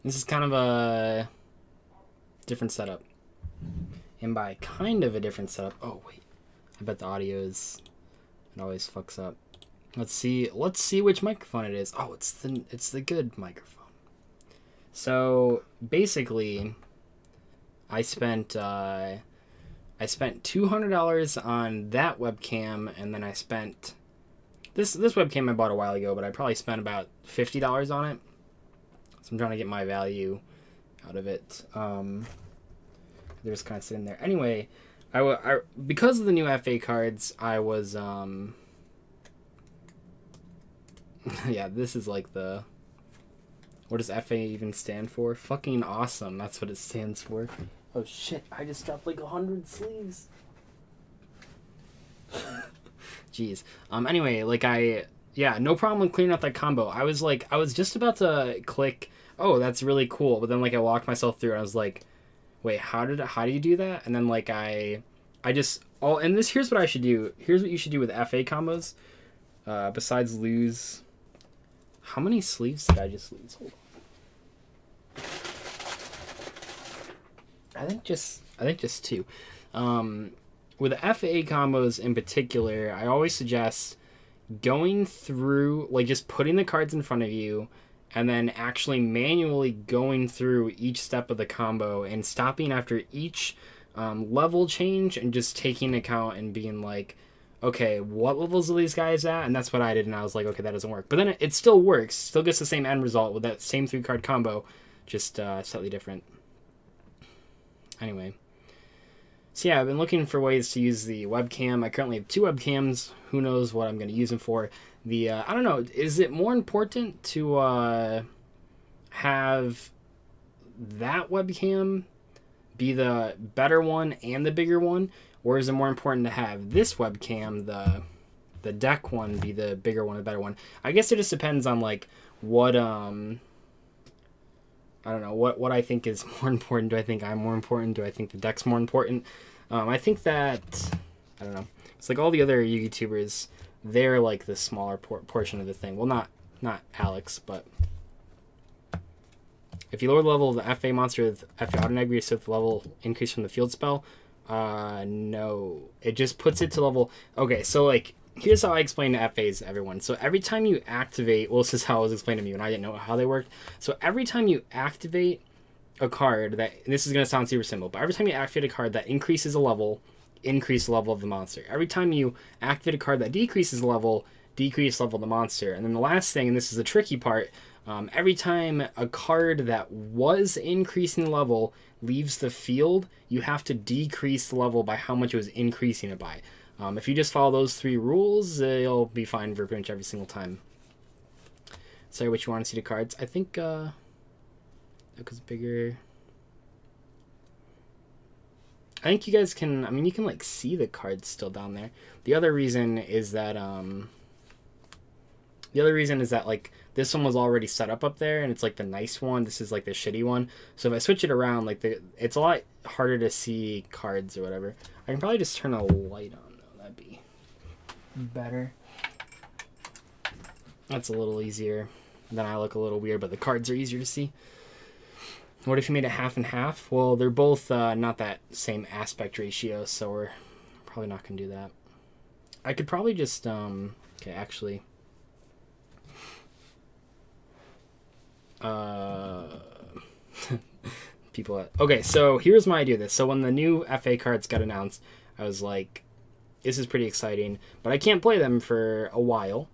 This is kind of a different setup. And by kind of a different setup... Oh, wait. I bet the audio is... It always fucks up. Let's see which microphone it is. Oh, it's the good microphone. So, basically, I spent $200 on that webcam, and then I spent... This webcam I bought a while ago, but I probably spent about $50 on it. So I'm trying to get my value out of it. They're just kind of sitting there. Anyway, I because of the new FA cards, I was yeah, this is like the... What does FA even stand for? Fucking awesome. That's what it stands for. Oh shit, I just dropped like 100 sleeves. Jeez. Anyway, like yeah, no problem with cleaning out that combo. I was just about to click, oh, that's really cool. But then like I walked myself through and I was like, wait, how do you do that? And then like I just, and here's what I should do. Here's what you should do with FA combos. Besides lose, how many sleeves did I just lose? Hold on. I think just 2. With FA combos in particular, I always suggest going through, like just putting the cards in front of you and then actually manually going through each step of the combo and stopping after each level change and just taking account and being like, okay, what levels are these guys at? And that's what I did, and I was like, okay, that doesn't work. But then it still works, still gets the same end result with that same 3-card combo, just slightly different. Anyway. So yeah, I've been looking for ways to use the webcam. I currently have 2 webcams. Who knows what I'm going to use them for. I don't know, is it more important to have that webcam be the better one and the bigger one? Or is it more important to have this webcam, the deck one, be the bigger one, the better one? I guess it just depends on like what I don't know, what I think is more important. Do I think I'm more important? Do I think the deck's more important? I think that, I don't know. It's like all the other YouTubers, they're like the smaller portion of the thing. Well, not Alex, but if you lower the level of the FA monster with FA auto negate, so the level increase from the field spell, no. It just puts it to level... Okay, so like, here's how I explain the FAs to everyone. So every time you activate... Well, this is how it was explained to me when I didn't know how they worked. So every time you activate a card that... And this is going to sound super simple, but every time you activate a card that increases a level, increase the level of the monster. Every time you activate a card that decreases the level, decrease the level of the monster. And then the last thing, and this is the tricky part, every time a card that was increasing the level leaves the field, you have to decrease the level by how much it was increasing it by. If you just follow those 3 rules, you'll be fine for pretty much every single time. Sorry, what you want to see the cards? I think that was bigger. I think you guys can, I mean, you can like see the cards still down there. The other reason is that like this one was already set up there, and it's like the nice one. This is like the shitty one. So if I switch it around, like it's a lot harder to see cards or whatever. I can probably just turn a light on though. That'd be better. That's a little easier. Then I look a little weird, but the cards are easier to see. What if you made it half and half? Well, they're both not that same aspect ratio, so we're probably not going to do that. I could probably just, okay, actually. Okay, so here's my idea of this. So when the new FA cards got announced, I was like, this is pretty exciting, but I can't play them for a while.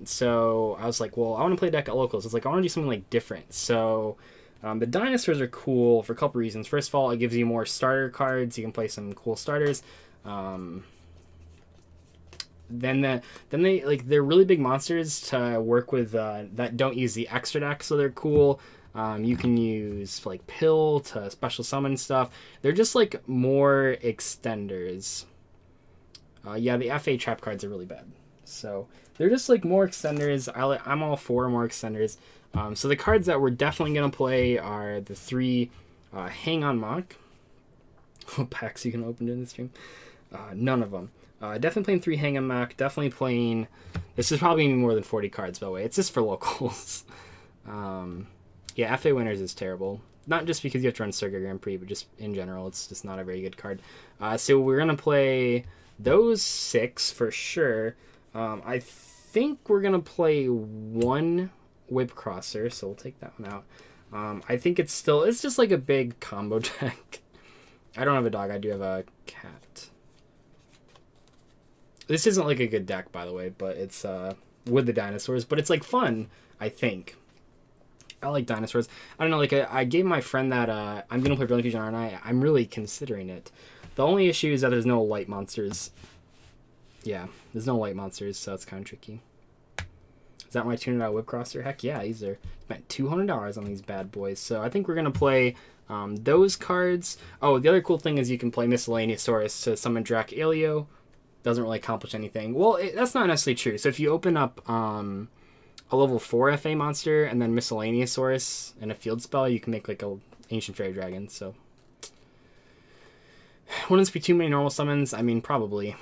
So I was like, well, I want to play a deck at locals. It's like, I want to do something like different. So the dinosaurs are cool for a couple reasons. First of all, it gives you more starter cards. You can play some cool starters. Then they like, they're really big monsters to work with that don't use the extra deck, so they're cool. You can use like pill to special summon stuff. They're just like more extenders. Yeah, the FA trap cards are really bad. So they're just like more extenders. I'm all for more extenders. So the cards that we're definitely going to play are the 3 Hang On Mock. What packs you can open in this stream? None of them. Definitely playing 3 Hang On Mock. Definitely playing... This is probably more than 40 cards, by the way. It's just for locals. Yeah, FA Winners is terrible. Not just because you have to run Circuit Grand Prix, but just in general, it's just not a very good card. So we're going to play those 6 for sure. I think we're going to play 1 Whip Crosser, so we'll take that one out. I think it's just like a big combo deck. I don't have a dog, I do have a cat. This isn't like a good deck, by the way, but it's with the dinosaurs, but it's like fun, I think. I like dinosaurs. I don't know, like I gave my friend that I'm going to play Brilliant Fusion, aren't I? I'm really considering it. The only issue is that there's no light monsters. Yeah, there's no light monsters, so it's kind of tricky. Is that my $200 Whip Crosser? Heck yeah, these are spent $200 on these bad boys. So I think we're going to play those cards. Oh, the other cool thing is you can play Miscellaneousaurus to summon Dracaleo. Doesn't really accomplish anything. Well, that's not necessarily true. So if you open up a level 4 FA monster and then Miscellaneousaurus and a field spell, you can make like a Ancient Fairy Dragon. So wouldn't this be too many normal summons? I mean, probably.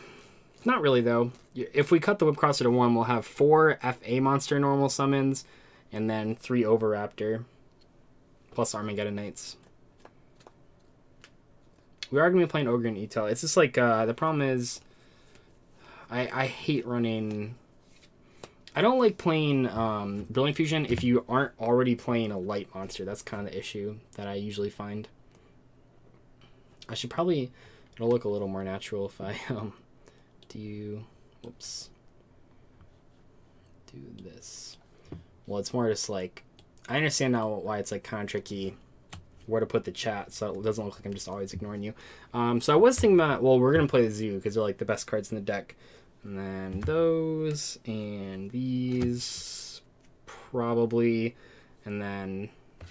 Not really, though. If we cut the Whip Crosser to 1, we'll have 4 FA monster normal summons and then 3 Oviraptor plus Armageddon Knights. We are going to be playing Ogre and Etel. It's just like, the problem is I hate running... I don't like playing Brilliant Fusion if you aren't already playing a light monster. That's kind of the issue that I usually find. I should probably... It'll look a little more natural if I do this. Well, it's more just like... I understand now why it's like kind of tricky where to put the chat so it doesn't look like I'm just always ignoring you. So I was thinking about... Well, we're going to play the Zoo because they're like the best cards in the deck. And then those and these probably, and then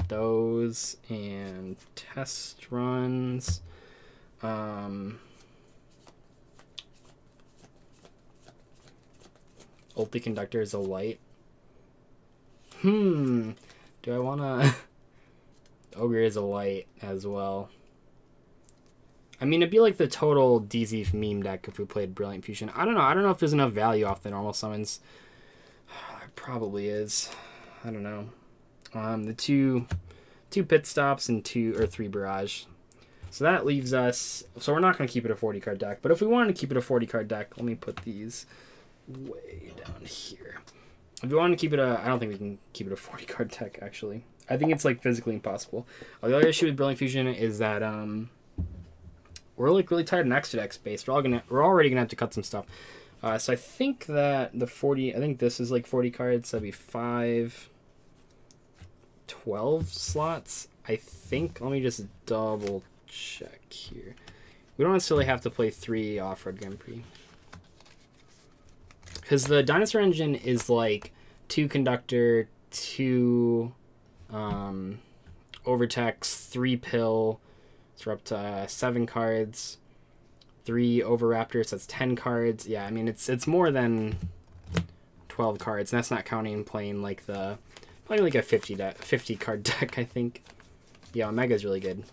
those and test runs. Ulti Conductor is a light. Do I want to... Ogre is a light as well. I mean, it'd be like the total DZ meme deck if we played Brilliant Fusion. I don't know. I don't know if there's enough value off the normal summons. It probably is. I don't know. The two pit stops and 2 or 3 barrage. So that leaves us... So we're not going to keep it a 40 card deck. But if we wanted to keep it a 40 card deck, let me put these way down here. If we want to keep it a... I don't think we can keep it a 40 card deck, actually. I think it's like physically impossible. The other issue with Brilliant Fusion is that... we're like really tired of extra deck space. We're already gonna have to cut some stuff. So I think that the 40, I think this is like 40 cards. So that'd be 5, 12 slots. I think. Let me just double check here. We don't necessarily have to play 3 Off-Road Grand Prix. Because the Dinosaur Engine is like 2 Conductor, 2 Overtex, 3 Pill. So we're up to 7 cards, 3 Oviraptor, so that's 10 cards. Yeah, I mean, it's more than 12 cards, and that's not counting playing like probably like a 50 card deck, I think. Yeah, Omega's really good.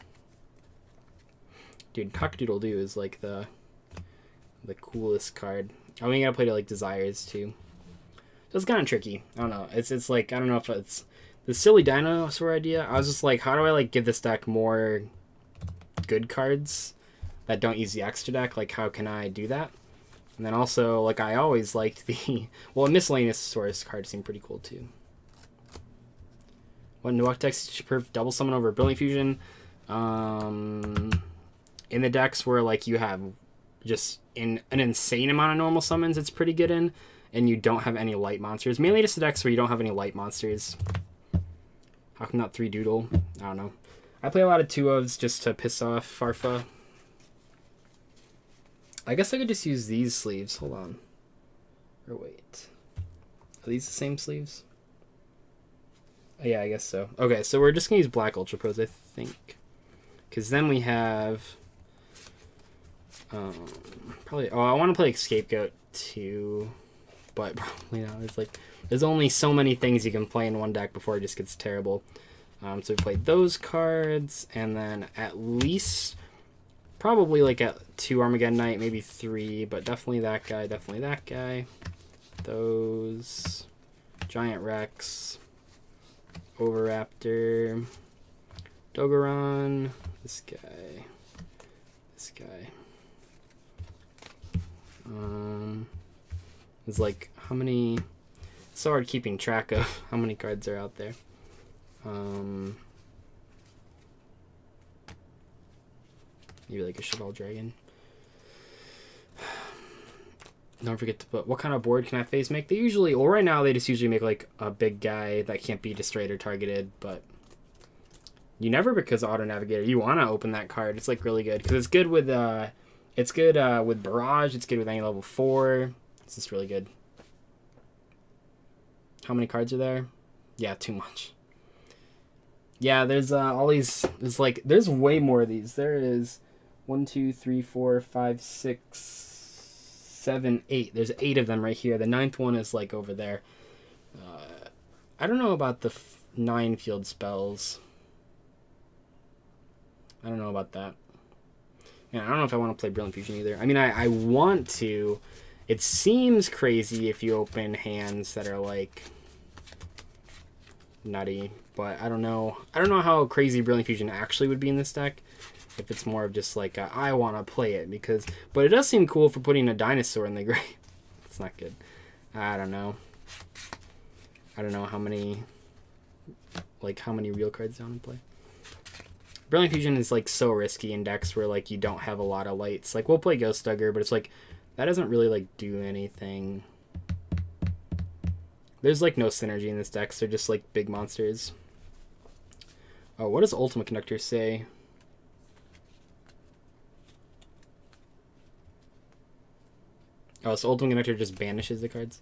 Dude, Cock-a-Doodle-Doo is like the coolest card. I mean, you gotta play to like Desires too. So it's kind of tricky. I don't know. It's like, I don't know if it's the silly dinosaur idea. I was just like, how do I like give this deck more good cards that don't use the extra deck? Like, how can I do that? And then also, like, I always liked the... Well, a Miscellaneousaurus card seemed pretty cool, too. What Nuoctex double summon over Brilliant Fusion? In the decks where, like, you have just an insane amount of normal summons it's pretty good in, and you don't have any light monsters. Mainly just the decks where you don't have any light monsters. How come not 3 Doodle? I don't know. I play a lot of 2-ofs just to piss off Farfa. I guess I could just use these sleeves. Hold on. Or wait. Are these the same sleeves? Oh, yeah, I guess so. Okay, so we're just going to use Black Ultra Pros, I think. Because then we have... probably... Oh, I want to play like, Scapegoat too. But probably not. There's only so many things you can play in one deck before it just gets terrible. So we played those cards, and then at least, probably like at 2 Armageddon Knight, maybe 3, but definitely that guy, those, Giant Rex, Oviraptor, Dogoran, this guy, this guy. It's like, how many... It's so hard keeping track of how many cards are out there. Maybe like a Shaddoll Dragon. Don't forget to put, what kind of board can FAs make? They usually, well, right now they just usually make like a big guy that can't be destroyed or targeted, but you never, because Auto Navigator, you want to open that card. It's like really good because it's good with with Barrage. It's good with any level 4. It's just really good. How many cards are there? Yeah, too much. Yeah, there's all these. There's like, there's way more of these. There is 1, 2, 3, 4, 5, 6, 7, 8. There's 8 of them right here. The 9th one is like over there. I don't know about the 9 field spells. I don't know about that. Yeah, I don't know if I want to play Brilliant Fusion either. I mean, I want to. It seems crazy if you open hands that are like nutty, but I don't know. I don't know how crazy Brilliant Fusion actually would be in this deck. If it's more of just like I want to play it because, but it does seem cool for putting a dinosaur in the grave. It's not good. I don't know. I don't know how many real cards down in play. Brilliant Fusion is like so risky in decks where like you don't have a lot of lights. Like we'll play Ghost Dugger, but it's like that doesn't really like do anything. There's like no synergy in this deck. So they're just like big monsters. Oh, what does Ultimate Conductor say? Oh, so Ultimate Conductor just banishes the cards.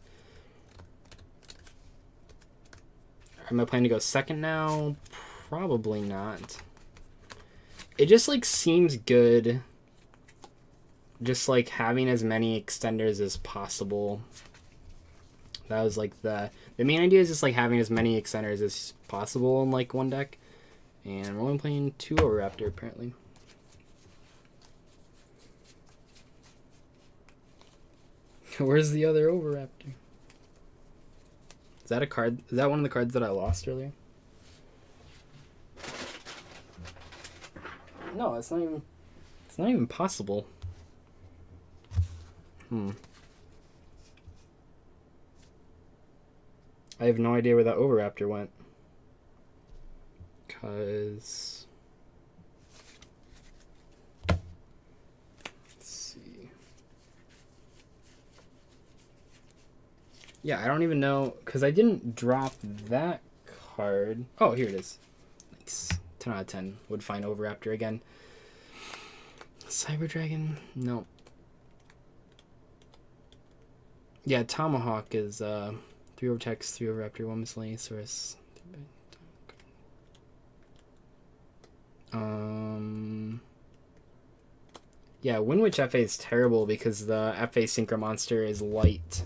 Am I planning to go second now? Probably not. It just like seems good. Just like having as many extenders as possible. That was like the main idea is just like having as many extenders as possible in like one deck. And we're only playing 2 Oviraptor apparently. Where's the other Oviraptor? Is that a card? Is that one of the cards that I lost earlier? No, it's not even possible. I have no idea where that Oviraptor went. Cause let's see. Yeah, I don't even know because I didn't drop that card. Oh, here it is. Nice. 10 out of 10 would find Oviraptor again. Cyber Dragon? No. Yeah, Tomahawk is 3 Overtext, 3 Oviraptor, 1 Miscellaneous Source. Yeah, Windwitch FA is terrible because the FA Synchro Monster is light.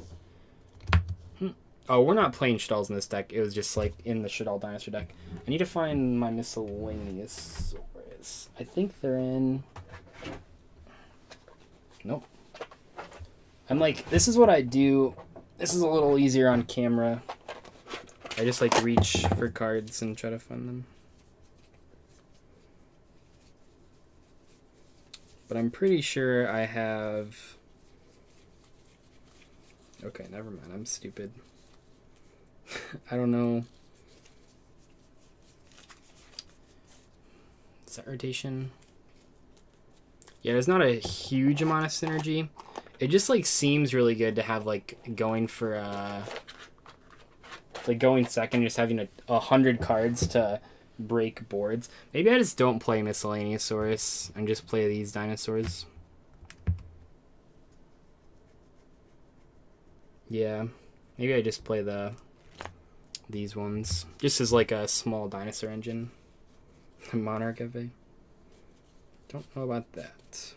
Oh, we're not playing Shaddolls in this deck. It was just like in the Shaddoll Dinosaur deck. I need to find my Miscellaneous Source. I think they're in... Nope. I'm like, this is what I do. This is a little easier on camera. I just like reach for cards and try to find them. But I'm pretty sure I have... Okay, never mind. I'm stupid. I don't know. Set rotation. Yeah, there's not a huge amount of synergy. It just like seems really good to have like going for like going second, just having 100 cards to break boards. Maybe I just don't play Miscellaneousaurus and just play these dinosaurs. Yeah, maybe I just play these ones just as like a small dinosaur engine. Monarch FA. Don't know about that.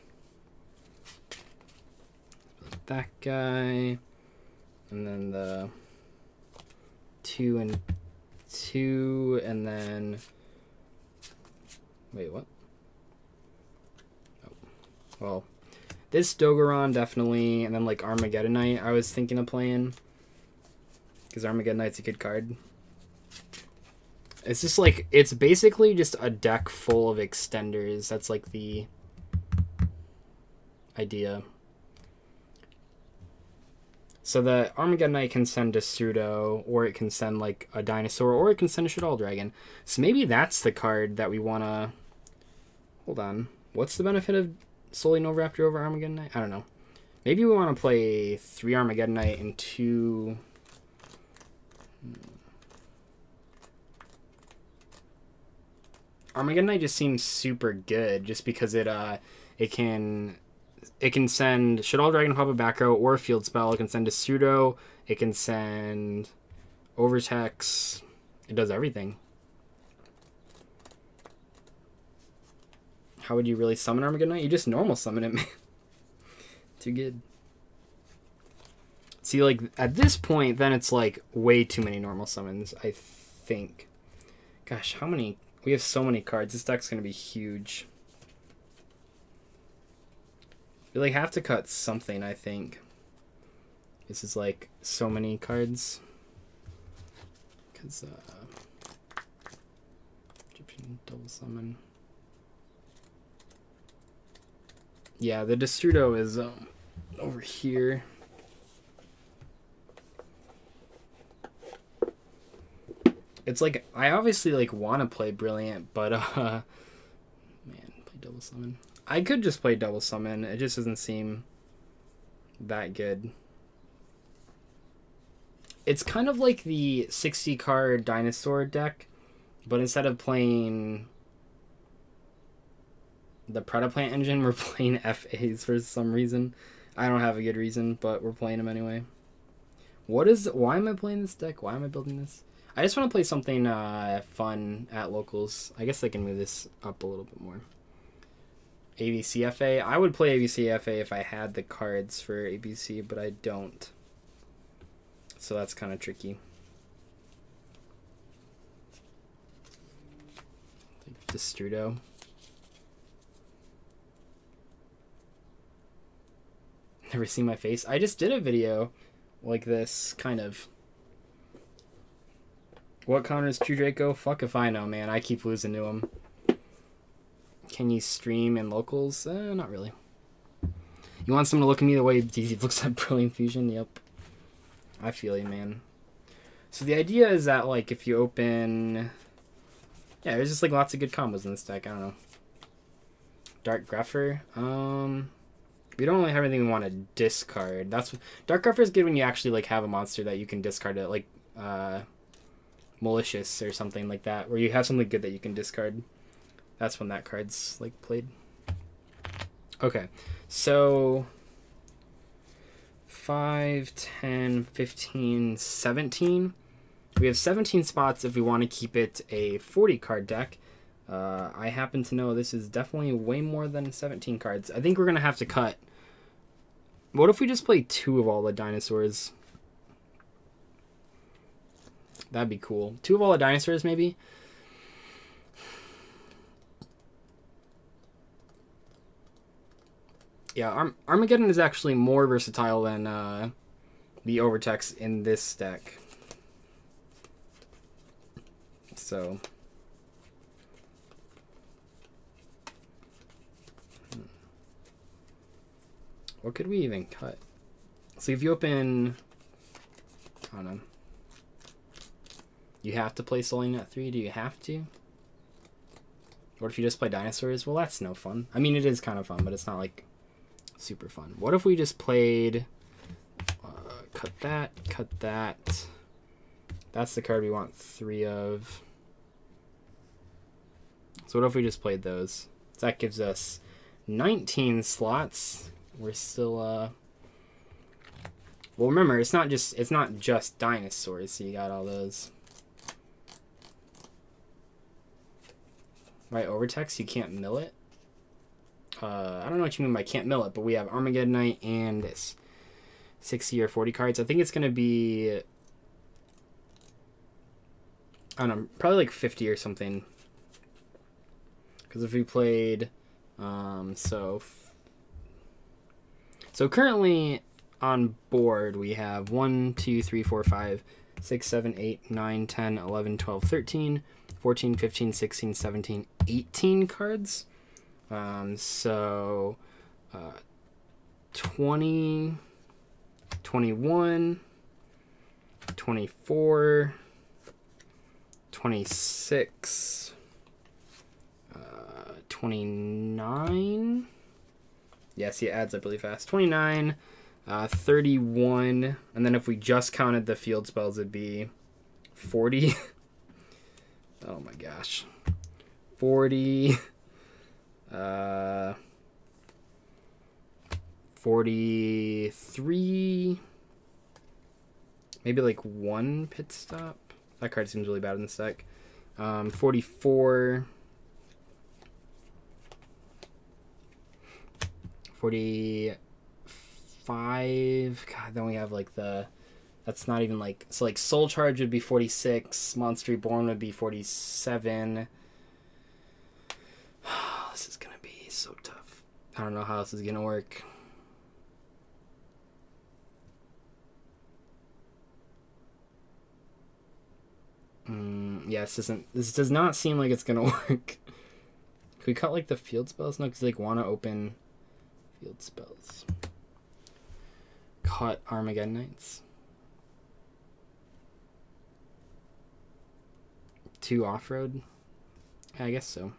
That guy, and then the 2 and 2, and then wait, what? Oh, well, this Dogoran definitely, and then like Armageddon Knight I was thinking of playing because Armageddon Knight's a good card. It's just like, it's basically just a deck full of extenders. That's like the idea. So the Armageddon Knight can send a pseudo, or it can send like a dinosaur, or it can send a Shaddoll Dragon. So maybe that's the card that we want to... Hold on. What's the benefit of Sully Novoraptor over Armageddon Knight? I don't know. Maybe we want to play 3 Armageddon Knight and 2... Armageddon Knight just seems super good just because it can send Shaddoll Dragon, pop a back row, or a field spell. It can send a pseudo. It can send Overtex. It does everything. How would you really summon Armageddon Knight? You just normal summon it, man. Too good. See, like, at this point, then it's, like, way too many normal summons, I think. Gosh, how many... We have so many cards. This deck's going to be huge. We, like, have to cut something, I think. This is, like, so many cards. Because, Egyptian double summon. Yeah, the Destrudo is over here. It's like, I obviously like want to play Brilliant, but man, play double summon. I could just play double summon. It just doesn't seem that good. It's kind of like the 60 card dinosaur deck, but instead of playing the Predaplant engine, we're playing FAs for some reason. I don't have a good reason, but we're playing them anyway. Why am I playing this deck? Why am I building this? I just want to play something fun at locals. I guess I can move this up a little bit more. ABCFA. I would play ABCFA if I had the cards for ABC, but I don't. So that's kind of tricky. Destrudo. Never seen my face. I just did a video like this, kind of. What counters True Draco? Fuck if I know, man. I keep losing to him. Can you stream in locals? Not really. You want someone to look at me the way DZ looks at Brilliant Fusion? Yep. I feel you, man. So the idea is that, like, if you open... Yeah, there's just, like, lots of good combos in this deck. I don't know. Dark Gruffer. We don't really have anything we want to discard. Dark Gruffer is good when you actually, like, have a monster that you can discard it. Like, Malicious or something like that, where you have something good that you can discard. That's when that card's like played. Okay, so 5, 10, 15, 17. We have 17 spots if we want to keep it a 40 card deck. I happen to know this is definitely way more than 17 cards. I think we're gonna have to cut. What if we just play 2 of all the dinosaurs? That'd be cool. 2 of all the dinosaurs, maybe? Yeah, Armageddon is actually more versatile than the Overtex in this deck. So... What could we even cut? So if you open... I don't know. You have to play Sully at 3? Do you have to? What if you just play dinosaurs? Well, that's no fun. I mean, it is kind of fun, but it's not, like, super fun. What if we just played... cut that, cut that. That's the card we want 3 of. So what if we just played those? So that gives us 19 slots. We're still, Well, remember, it's not just dinosaurs, so you got all those. Right, Overtex, you can't mill it. I don't know what you mean by can't mill it, but we have Armageddon Knight and this 60 or 40 cards. I think it's going to be, I don't know, probably like 50 or something. Because if we played, so currently on board we have 1, 2, 3, 4, 5, 6, 7, 8, 9, 10, 11, 12, 13, 14, 15, 16, 17, 18 cards. So 20, 21, 24, 26, 29. Yeah, see, it adds up really fast. 29, 31, and then if we just counted the field spells, it'd be 40. Oh my gosh. 40, 43, maybe like one pit stop. That card seems really bad in this deck. 44, 45. God, then we have like the, that's not even like, so like Soul Charge would be 46, Monster Reborn would be 47. This is gonna be so tough. I don't know how this is gonna work. Yeah, this does not seem like it's gonna work. Could we cut like the field spells? No, because like want to open field spells. Cut Armageddon Knights. 2 off-road? Yeah, I guess so.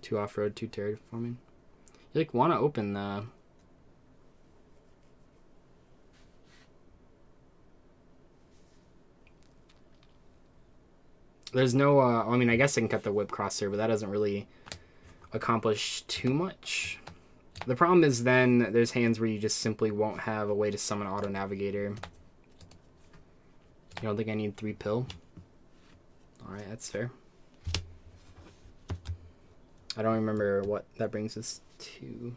2 off-road, 2 terraforming. You like want to open the... There's no, I mean, I guess I can cut the Whip Crosser, but that doesn't really accomplish too much. The problem is then there's hands where you just simply won't have a way to summon Auto Navigator. You don't think I need 3 pill? Alright, that's fair. I don't remember what that brings us to.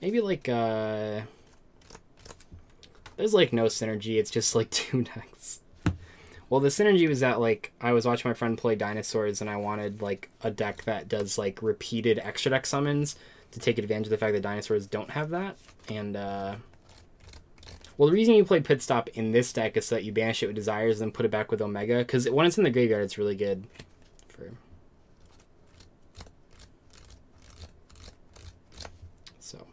Maybe like, there's like no synergy, it's just like 2 decks. Well, the synergy was that, like, I was watching my friend play Dinosaurs, and I wanted, like, a deck that does, like, repeated extra deck summons to take advantage of the fact that Dinosaurs don't have that. And, well, the reason you play Pit Stop in this deck is so that you banish it with Desires and then put it back with Omega, because when it's in the graveyard, it's really good for... So,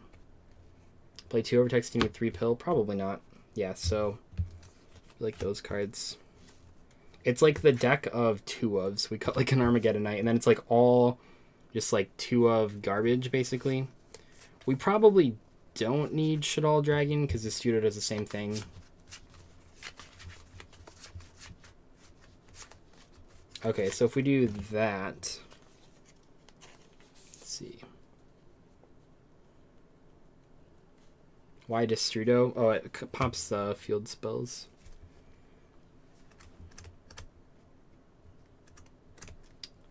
play 2 Overtext, do you need 3 pill? Probably not. Yeah, so, I like those cards. It's like the deck of 2 ofs. We cut like an Armageddon Knight, and then it's like all just like 2 of garbage, basically. We probably don't need Shaddoll Dragon, because the Studio does the same thing. Okay, so if we do that... Let's see. Why Destrudo? Oh, it pops the field spells.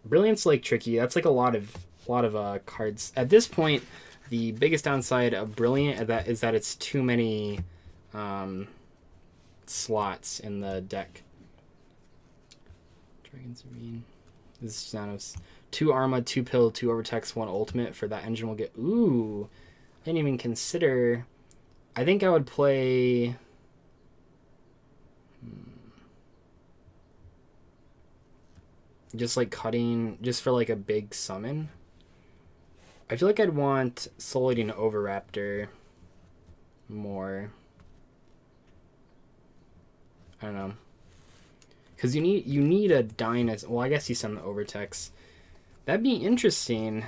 Brilliant's like tricky. That's like a lot of cards. At this point, the biggest downside of Brilliant is that it's too many slots in the deck. Dragon's Serene. This is Xanos. 2 Arma, 2 Pill, 2 Overtext, 1 Ultimate for that engine will get... Ooh! I didn't even consider... I think I would play... Just like cutting, just for like a big summon. I feel like I'd want Soul Eating Oviraptor more. I don't know. Because you need a Dynast. Well, I guess you send the Overtext. That'd be interesting.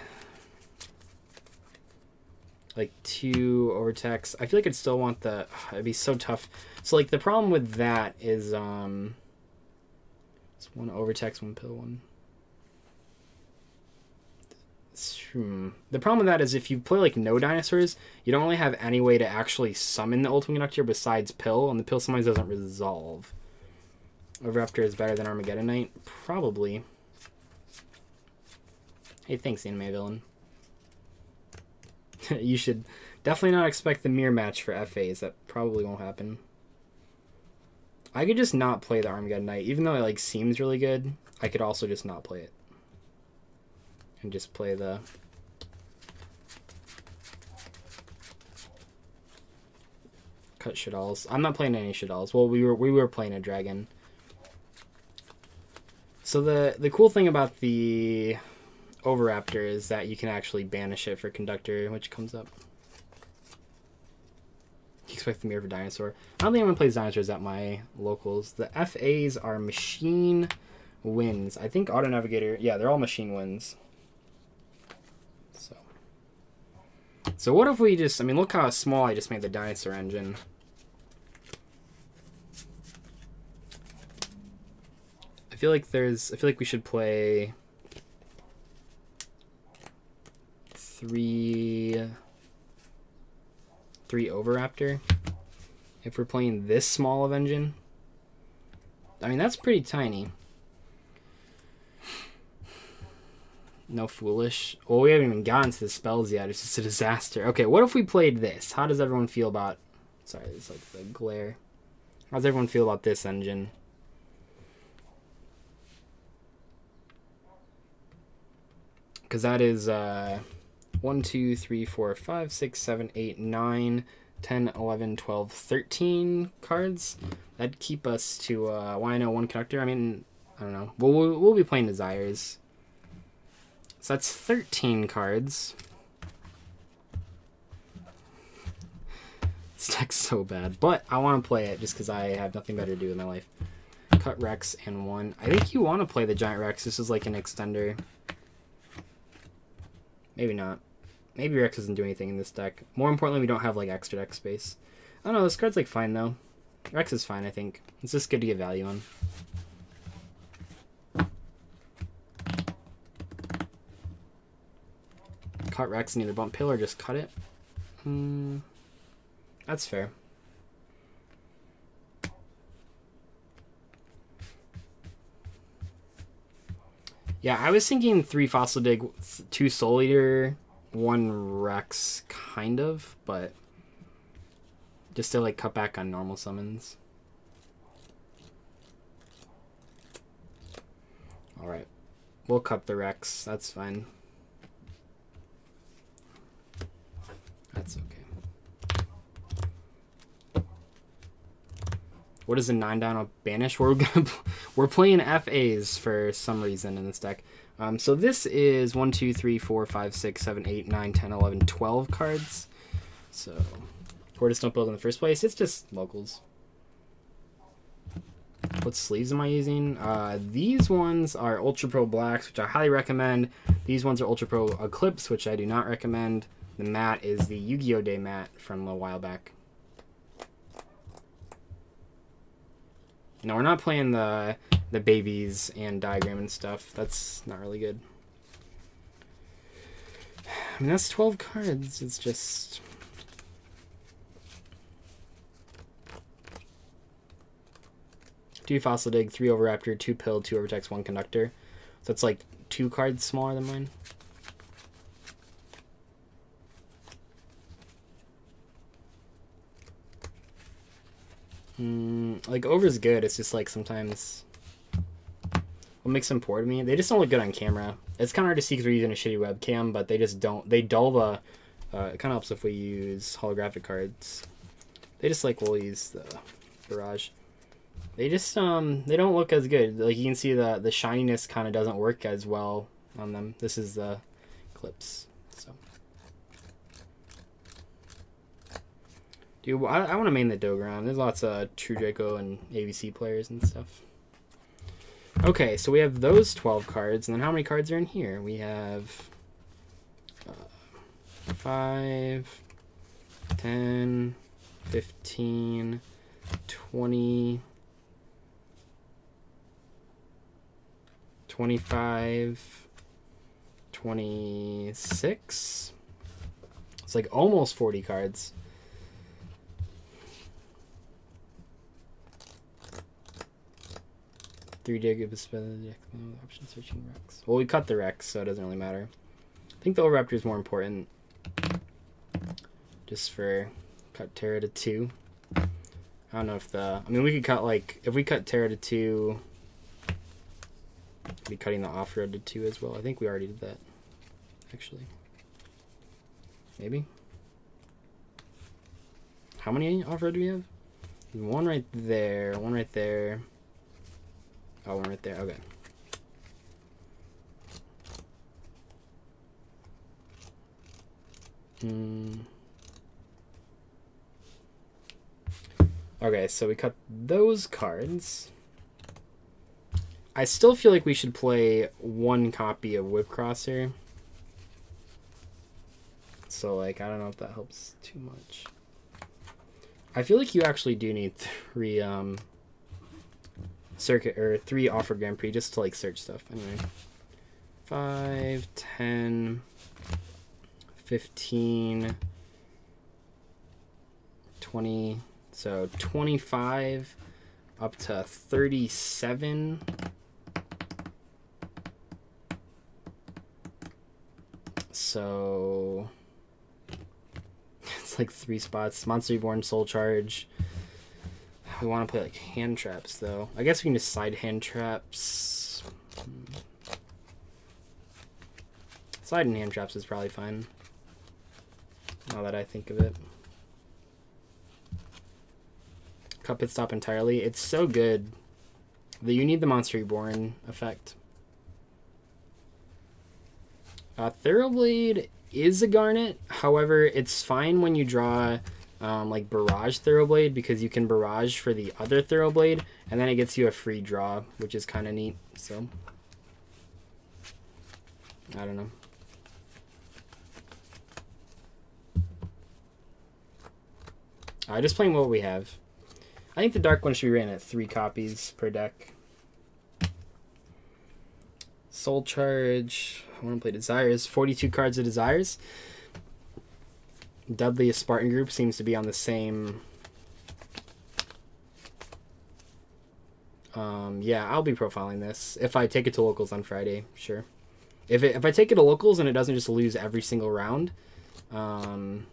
Like 2 Overtext. I feel like I'd still want the... It'd be so tough. So like the problem with that is it's 1 Overtext, 1 pill, 1. The problem with that is if you play like no Dinosaurs, you don't really have any way to actually summon the Ultimate Conductor besides Pill, and the Pill sometimes doesn't resolve. Oviraptor is better than Armageddon Knight? Probably. Hey, thanks, Anime Villain. You should definitely not expect the mirror match for FAs. That probably won't happen. I could just not play the Armageddon Knight. Even though it like seems really good, I could also just not play it. And just play the... Cut Shaddolls. I'm not playing any Shaddolls. Well, we were playing a dragon. So the cool thing about the Oviraptor is that you can actually banish it for Conductor, which comes up. You expect the mirror for Dinosaur. I don't think anyone plays Dinosaurs at my locals. The FAs are Machine Winds. I think Auto Navigator, yeah, they're all Machine Winds. So what if we just, I mean, look how small I just made the Dinosaur engine. I feel like we should play three Oviraptor if we're playing this small of engine. I mean, that's pretty tiny. No Foolish. Well, we haven't even gotten to the spells yet. It's just a disaster. Okay, what if we played this? How does everyone feel about... Sorry, it's like the glare. How does everyone feel about this engine? Because that is 1, 2, 3, 4, 5, 6, 7, 8, 9, 10, 11, 12, 13 cards. That'd keep us to Wino, 1 Conductor. I mean, I don't know. We'll be playing Desires. So that's 13 cards. This deck's so bad. But I want to play it just because I have nothing better to do in my life. Cut Rex and 1. I think you want to play the Giant Rex. This is like an extender. Maybe not. Maybe Rex doesn't do anything in this deck. More importantly, we don't have like extra deck space. I don't know, this card's like fine though. Rex is fine, I think. It's just good to get value on. Cut Rex and either bump Pill or just cut it. That's fair. Yeah, I was thinking 3 Fossil Dig, 2 Soul Eater, 1 Rex, kind of, but just to like cut back on normal summons. Alright, we'll cut the Rex, that's fine. That's okay. What is a 9 down a banish? We're playing FAs for some reason in this deck. So this is 1, 2, 3, 4, 5, 6, 7, 8, 9, 10, 11, 12 cards. So Tortoise don't build in the first place. It's just locals. What sleeves am I using? These ones are Ultra Pro Blacks, which I highly recommend. These ones are Ultra Pro Eclipse, which I do not recommend. The mat is the Yu-Gi-Oh! Day mat from a while back. No, we're not playing the babies and diagram and stuff. That's not really good. I mean, that's 12 cards. It's just... Two Fossil Dig, 3 Oviraptor, 2 Pill, 2 Overtext, 1 Conductor. So it's like 2 cards smaller than mine. Like, Over's good. It's just like sometimes what makes them poor to me, they just don't look good on camera. It's kind of hard to see because we're using a shitty webcam, but they just don't. They dull the. It kind of helps if we use holographic cards. They just like we'll use the Barrage. They just they don't look as good. Like you can see the shininess kind of doesn't work as well on them. This is the Eclipse. So. Dude, I want to main the Dogon. There's lots of True Draco and ABC players and stuff. Okay, so we have those 12 cards, and then how many cards are in here? We have 5, 10, 15, 20, 25, 26. It's like almost 40 cards. Three dig of a option searching Rex. Well, we cut the Rex, so it doesn't really matter. I think the Oviraptor is more important. Just for cut Terra to 2. I don't know if the... I mean, we could cut, like... If we cut Terra to 2... We'd be cutting the off-road to 2 as well. I think we already did that. Actually. Maybe? How many off-road do we have? One right there. One right there. Oh, one right there. Okay. Okay, so we cut those cards. I still feel like we should play one copy of Whipcrosser. So, like, I don't know if that helps too much. I feel like you actually do need 3 circuit or 3 offer Grand Prix just to like search stuff. Anyway, 5, 10, 15, 20. So 25 up to 37. So it's like 3 spots. Monster Reborn, Soul Charge. We want to play like hand traps though. I guess we can just side hand traps. Side and hand traps is probably fine. Now that I think of it. Cut Pit Stop entirely. It's so good that you need the Monster Reborn effect. Thoroughblade is a Garnet. However, it's fine when you draw like Barrage Thoroughblade because you can Barrage for the other Thoroughblade and then it gets you a free draw, which is kind of neat. So, I don't know. Just playing what we have. I think the Dark one should be ran at 3 copies per deck. Soul Charge. I want to play Desires. 42 cards of Desires. Deadliest Spartan Group seems to be on the same. Yeah, I'll be profiling this. If I take it to locals on Friday, sure. If I take it to locals and it doesn't just lose every single round, then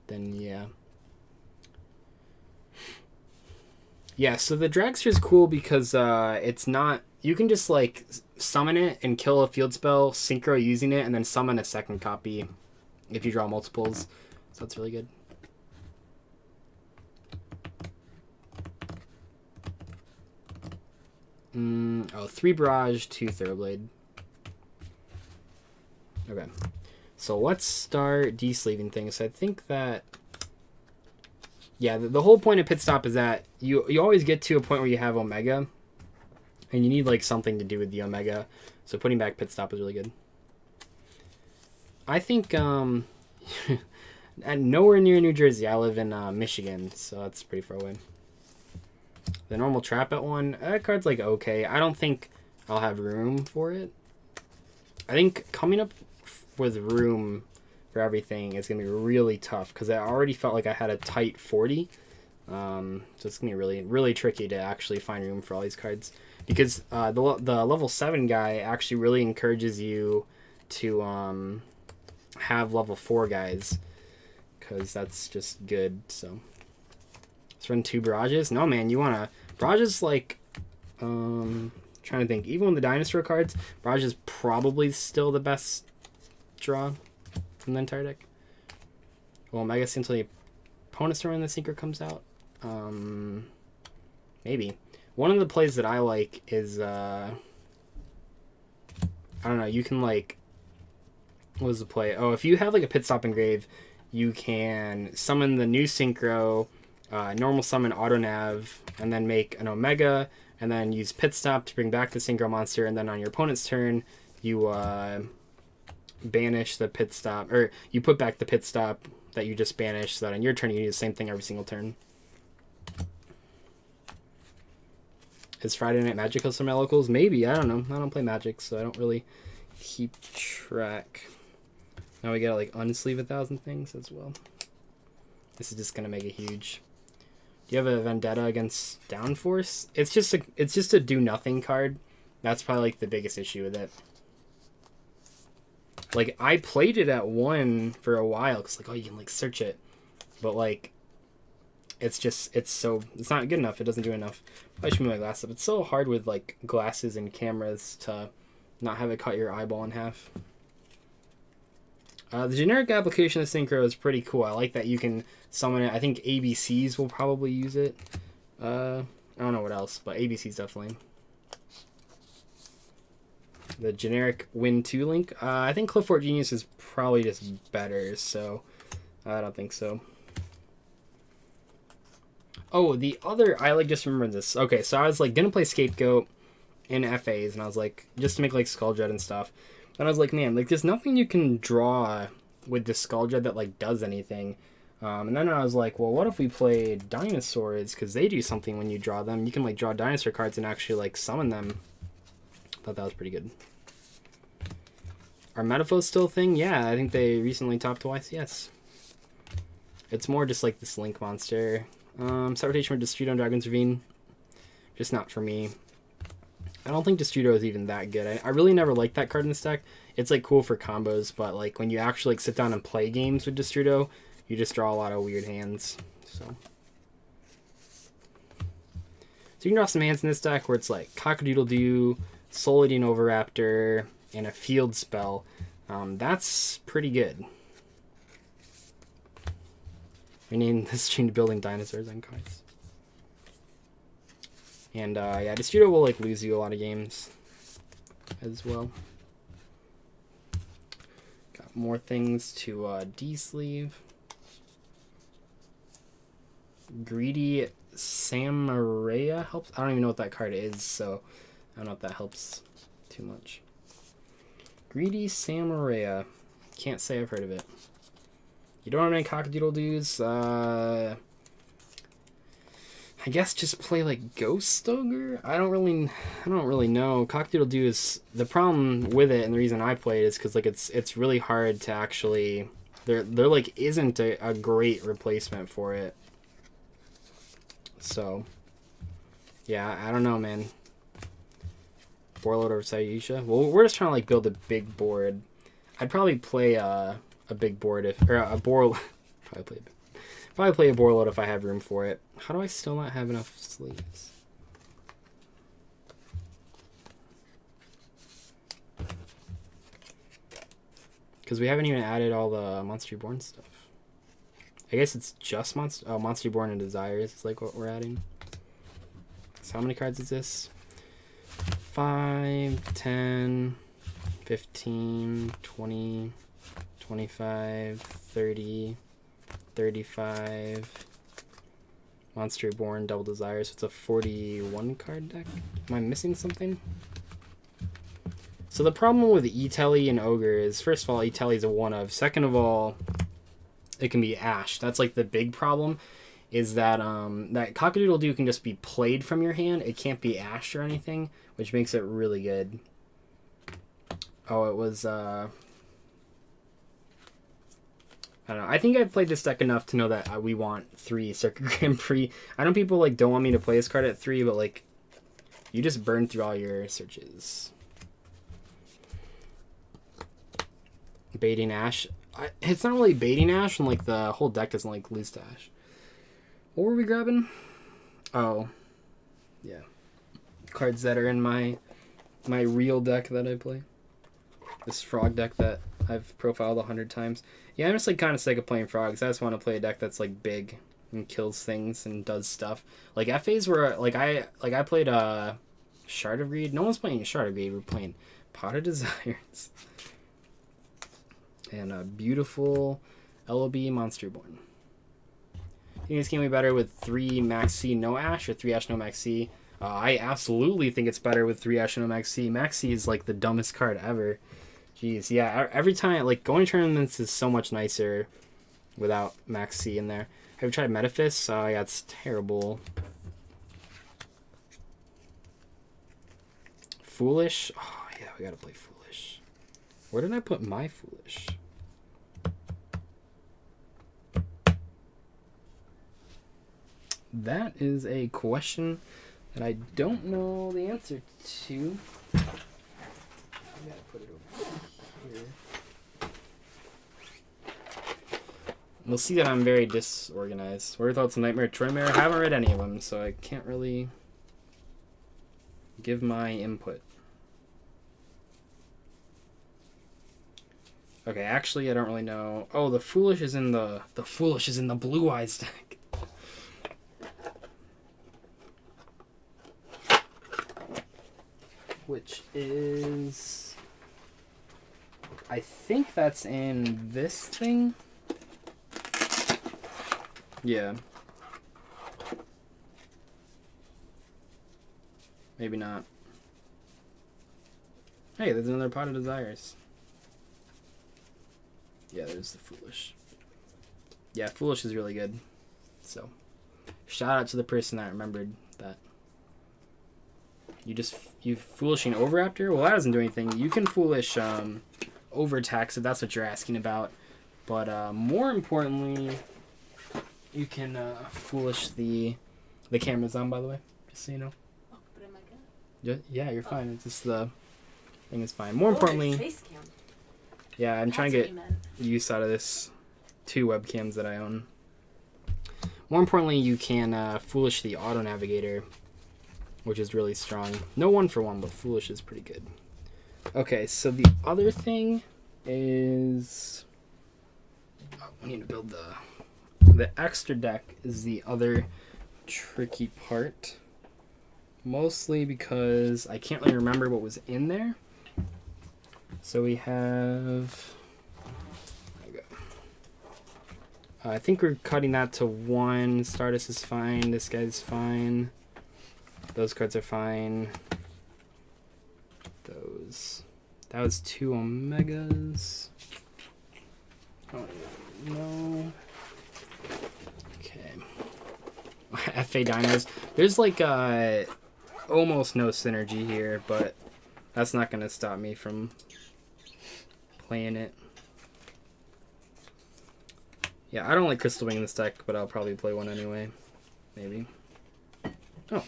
yeah. Yeah, so the Dragster is cool because it's not... You can just, like, summon it and kill a field spell, synchro using it, and then summon a second copy if you draw multiples. So that's really good. Oh, 3 Barrage, 2 Thoroughblade. Okay. So let's start de-sleeving things. So I think that... Yeah, the whole point of Pit Stop is that you always get to a point where you have Omega, and you need like something to do with the Omega. So putting back Pit Stop is really good. I think and nowhere near New Jersey. I live in Michigan, so that's pretty far away. The normal trap at 1. That card's like okay. I don't think I'll have room for it. I think coming up with room for everything is going to be really tough because I already felt like I had a tight 40. So it's going to be really, really tricky to actually find room for all these cards. Because the level 7 guy actually really encourages you to have level 4 guys. Because that's just good, so... Let's run 2 Barrages. No, man, you want to... Barrages, like... trying to think. Even with the Dinosaur cards, Barrage is probably still the best draw from the entire deck. Well, Omega until the opponent's turn when the Synchro comes out. Maybe. One of the plays that I like is, I don't know, you can, like... What was the play? Oh, if you have, like, a Pit Stop Engrave, you can summon the new Synchro... normal summon auto nav and then make an Omega and then use Pit Stop to bring back the Synchro monster, and then on your opponent's turn you banish the Pit Stop, or you put back the Pit Stop that you just banished, so that on your turn you do the same thing every single turn. Is Friday Night Magic hosted my locals? Maybe, I don't know. I don't play Magic, so I don't really keep track. Now we gotta like unsleeve 1,000 things as well. This is just gonna make it huge. Do you have a Vendetta against Downforce? It's just a do nothing card. That's probably like the biggest issue with it. Like I played it at 1 for a while because like, oh, you can like search it, but like it's not good enough. It doesn't do enough. I should move my glass up. It's so hard with like glasses and cameras to not have it cut your eyeball in half. The generic application of Synchro is pretty cool. I like that you can summon it. I think ABCs will probably use it. I don't know what else, but ABCs definitely. the generic Win 2 link. I think Clifford Genius is probably just better, so I don't think so. Oh, the other, I like just remember this. Okay, so I was like gonna play Scapegoat in FAs, and I was like, just to make like Skull Dread and stuff. And I was like, man, like there's nothing you can draw with the Skull Dread that like does anything. And then I was like, well, what if we played Dinosaurs? Because they do something when you draw them. You can like draw dinosaur cards and actually like summon them. Thought that was pretty good. Are Metaphos still a thing? Yeah, I think they recently topped twice. Yes. It's more just like this Link monster. Set rotation with Destrudo and Dragon's Ravine. Just not for me. I don't think Destrudo is even that good. I really never liked that card in this deck. It's like cool for combos, but like when you actually like sit down and play games with Destrudo, you just draw a lot of weird hands. So you can draw some hands in this deck where it's like Cock-a-Doodle-Doo, Soul Eating Oviraptor, and a field spell. That's pretty good. Rename this stream to Building Dinosaurs and Cards. And yeah, Destrudo will like lose you a lot of games as well. Got more things to de-sleeve. Greedy Samaraya helps. I don't even know what that card is, so I don't know if that helps too much. Greedy Samaraya. Can't say I've heard of it. You don't have any Cock-a-Doodle-Doos. I guess just play like Ghost Ogre. I don't really know. Cock-a-Doodle-Doo is the problem with it, and the reason I play it is because like it's really hard to actually. There like isn't a great replacement for it. So yeah, I don't know, man. Borload over Sayusha. Well, we're just trying to like build a big board. I'd probably play a big board if, or a Borload. probably play a Borload if I have room for it. How do I still not have enough sleeves? Because we haven't even added all the Monster Reborn stuff. I guess it's just Monster Reborn and Desires is like what we're adding. So how many cards is this? 5, 10, 15, 20, 25, 30, 35. Monster Reborn, Double Desire, so it's a 41 card deck. Am I missing something? So the problem with E-Telly and Ogre is, first of all, E-Telly is a one-of. Second of all, it can be Ash. That's like the big problem, is that that Cock-a-Doodle-Doo can just be played from your hand. It can't be Ashed or anything, which makes it really good. Oh, it was I don't know. I think I've played this deck enough to know that we want 3 Circuit Grand Prix. I know people like don't want me to play this card at 3, but like you just burn through all your searches. Baiting Ash. It's not really baiting Ash, and like the whole deck doesn't like lose to Ash. What were we grabbing? Oh, yeah, cards that are in my real deck that I play. This frog deck that I've profiled 100 times. Yeah, I'm just like kind of sick of playing frogs. I just want to play a deck that's like big and kills things and does stuff. Like FAs were like I played Shard of Greed. No one's playing Shard of Greed. We're playing Pot of Desires. And a beautiful LOB Monster Reborn. You think this game will be better with 3 Max C no Ash or 3 Ash no Max C? I absolutely think it's better with 3 Ash no Max C. Max C is like the dumbest card ever. Jeez, yeah. Every time, like going to tournaments is so much nicer without Max C in there. Have you tried Metaphys? Oh yeah, it's terrible. Foolish? Oh yeah, we gotta play Foolish. Where did I put my Foolish? That is a question that I don't know the answer to. I gotta put it over here. You'll see that I'm very disorganized. What are your thoughts on Nightmare Troymare? I haven't read any of them, so I can't really give my input. Okay, actually, I don't really know. Oh, the Foolish is in the Foolish is in the Blue Eyes deck. Which is I think that's in this thing. Yeah. Maybe not. Hey, there's another Pot of Desires. Yeah, there's the Foolish. Yeah, Foolish is really good. So, shout out to the person that remembered that. You Foolishing Overraptor? Well, that doesn't do anything. You can Foolish Overtax if that's what you're asking about. But more importantly, you can Foolish the camera's on, by the way, just so you know. Oh, but am I good? Yeah, you're fine. It's just the thing is fine. More importantly, face cam. yeah, I'm That's trying to get use out of this 2 webcams that I own. More importantly, you can Foolish the Auto Navigator, which is really strong. No 1-for-1, but Foolish is pretty good. Okay, so the other thing is... Oh, we need to build the extra deck is the other tricky part. Mostly because I can't really remember what was in there. So we have... There we go. I think we're cutting that to 1. Stardust is fine. This guy's fine. Those cards are fine. Those. That was 2 Omegas. Oh, no. Okay. FA Dinos. There's like almost no synergy here, but that's not going to stop me from playing it. Yeah, I don't like Crystal Wing in this deck, but I'll probably play one anyway. Maybe. Oh.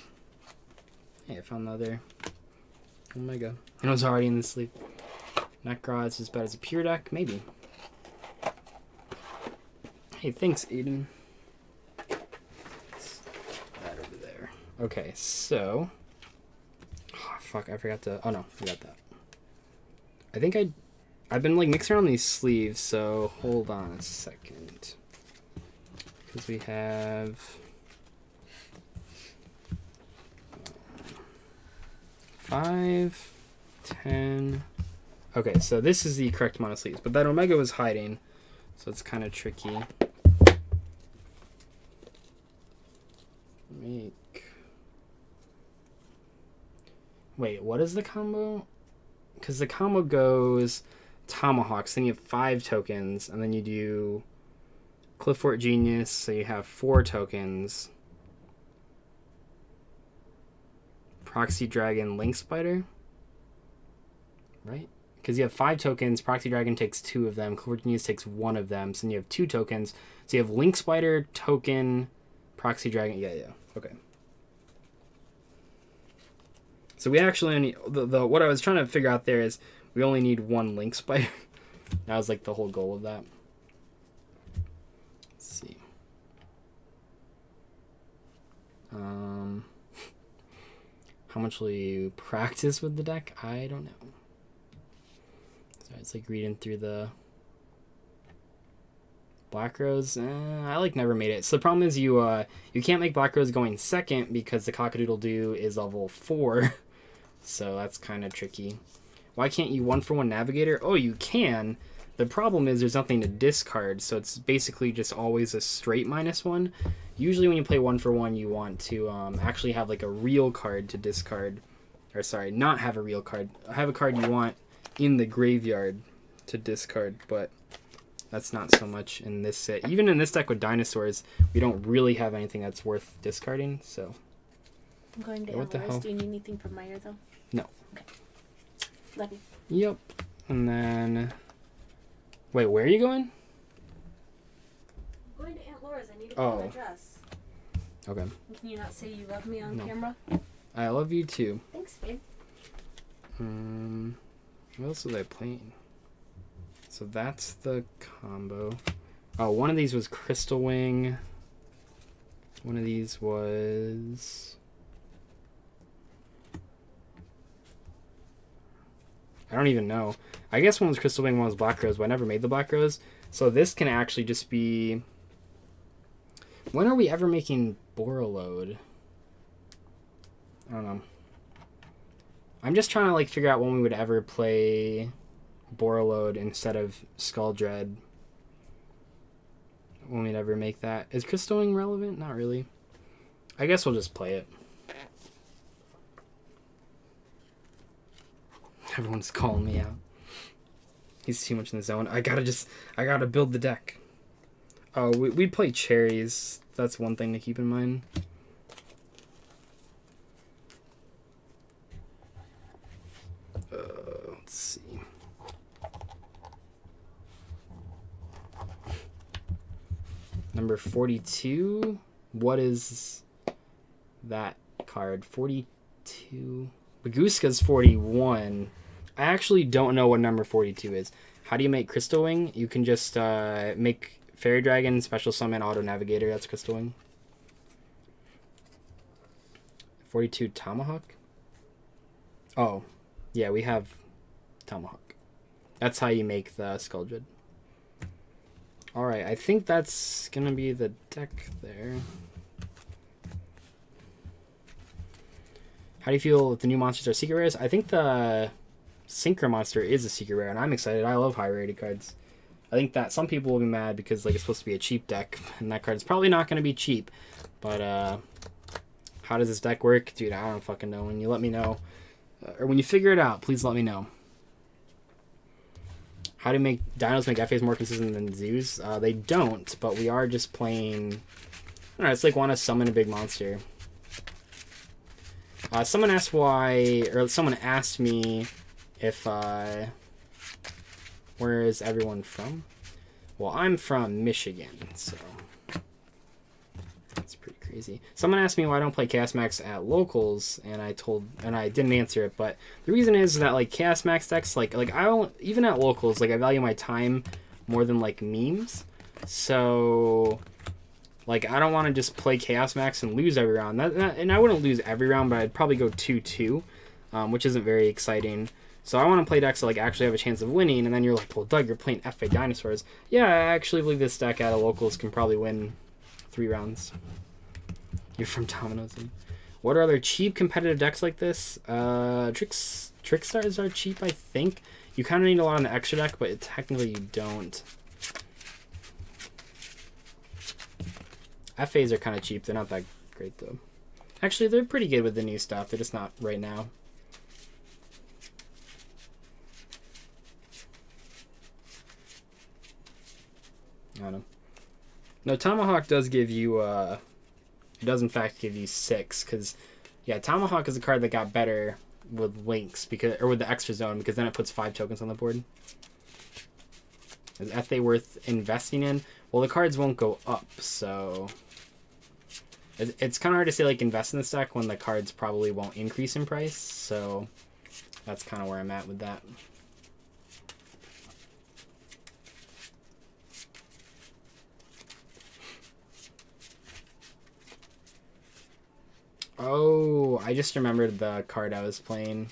Hey, I found the other Omega. And it was already in the sleep. Necrod is as bad as a pure deck? Maybe. Hey, thanks, Aiden. That over there. Okay, so... Oh, fuck, I forgot to... Oh, no, I got that. I think I've been, like, mixing around these sleeves, so hold on a second. Because we have... 5, 10... Okay, so this is the correct amount of sleeves, but that Omega was hiding, so it's kind of tricky. Wait, what is the combo? Because the combo goes Tomahawks, then you have 5 tokens, and then you do Cliffort Genius, so you have 4 tokens. Proxy Dragon, Link Spider, right? Because you have 5 tokens, Proxy Dragon takes 2 of them, Cliffort Genius takes 1 of them, so then you have 2 tokens. So you have Link Spider, token, Proxy Dragon, yeah, okay. So we actually only, what I was trying to figure out there is we only need 1 Link Spider. That was like the whole goal of that. Let's see. How much will you practice with the deck? I don't know. So it's like reading through the Black Rose. I like never made it. So the problem is you can't make Black Rose going second because the Cockadoodle-Doo is level 4. So that's kind of tricky. Why can't you 1-for-1 Navigator? Oh, you can. The problem is there's nothing to discard, so it's basically just always a straight -1. Usually when you play 1-for-1, you want to actually have like a real card to discard. Or sorry, not have a real card. Have a card you want in the graveyard to discard, but that's not so much in this set. Even in this deck with dinosaurs, we don't really have anything that's worth discarding, so... I'm going to what the hell? Do you need anything from Meyer, though? No. Okay. Love you. Yep. And then... Wait, where are you going? I'm going to Aunt Laura's. I need to get my dress. Okay. Can you not say you love me on camera? I love you too. Thanks, babe. What else was I playing? So that's the combo. Oh, one of these was Crystal Wing. One of these was... I don't even know. I guess one was Crystal Wing, one was Black Rose, but I never made the Black Rose. So this can actually just be... When are we ever making Borreload? I don't know. I'm just trying to like figure out when we would ever play Borreload instead of Skull Dread. When we'd ever make that. Is Crystal Wing relevant? Not really. I guess we'll just play it. Everyone's calling me out. He's too much in the zone. I gotta build the deck. Oh, we'd play cherries. That's one thing to keep in mind. Let's see. Number 42. What is that card? 42. Baguska's 41. I actually don't know what number 42 is. How do you make Crystal Wing? You can just make Fairy Dragon, Special Summon, Auto Navigator. That's Crystal Wing. 42 Tomahawk? Oh, yeah, we have Tomahawk. That's how you make the Skull Dread. Alright, I think that's gonna be the deck there. How do you feel if the new monsters are secret rares? I think the Synchro monster is a secret rare, and I'm excited. I love high rarity cards. I think that some people will be mad because like it's supposed to be a cheap deck, and that card is probably not going to be cheap. But how does this deck work? Dude, I don't fucking know. When you let me know, or when you figure it out, please let me know. How do you make dinos make FAs more consistent than zoos? They don't, but we are just playing... I don't know, it's like want to summon a big monster. Someone asked why... Or someone asked me if... where is everyone from? Well, I'm from Michigan, so... That's pretty crazy. Someone asked me why I don't play Chaos Max at locals, and I didn't answer it, but the reason is that like Chaos Max decks, like I don't, even at locals, like I value my time more than like memes. So like I don't want to just play Chaos Max and lose every round. And I wouldn't lose every round, but I'd probably go 2-2, which isn't very exciting. So I want to play decks that like actually have a chance of winning, and then you're like, well, Doug, you're playing FA Dinosaurs. Yeah, I actually believe this deck at a locals can probably win 3 rounds. You're from Domino's. What are other cheap competitive decks like this? Trickstars are cheap, I think. You kind of need a lot on the extra deck, but technically you don't. FAs are kind of cheap. They're not that great, though. Actually, they're pretty good with the new stuff. They're just not right now. I don't know. No, Tomahawk does give you, it does in fact give you 6, because, yeah, Tomahawk is a card that got better with Lynx, because, or with the extra zone, because then it puts 5 tokens on the board. Is FA worth investing in? Well, the cards won't go up, so... It's kind of hard to say, like, invest in this deck when the cards probably won't increase in price, so that's kind of where I'm at with that. Oh, I just remembered the card I was playing.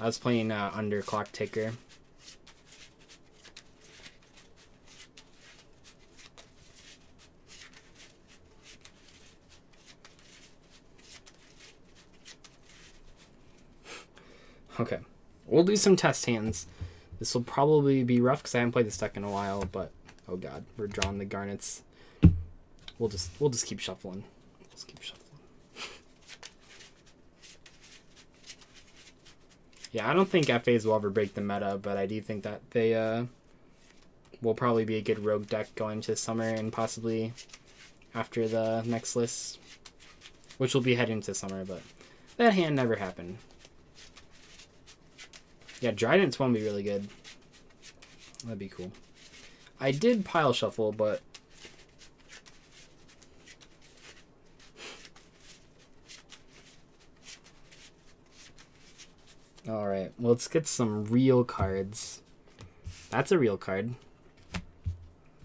I was playing Underclock Ticker. Okay, we'll do some test hands. This will probably be rough because I haven't played this deck in a while, but oh god, we're drawing the Garnets. We'll just keep shuffling. Just keep shuffling. Yeah, I don't think FAs will ever break the meta, but I do think that they will probably be a good rogue deck going into the summer and possibly after the next list, which will be heading into summer, but that hand never happened. Yeah, Drident's one would be really good. That'd be cool. I did pile shuffle, but alright, well, let's get some real cards. That's a real card.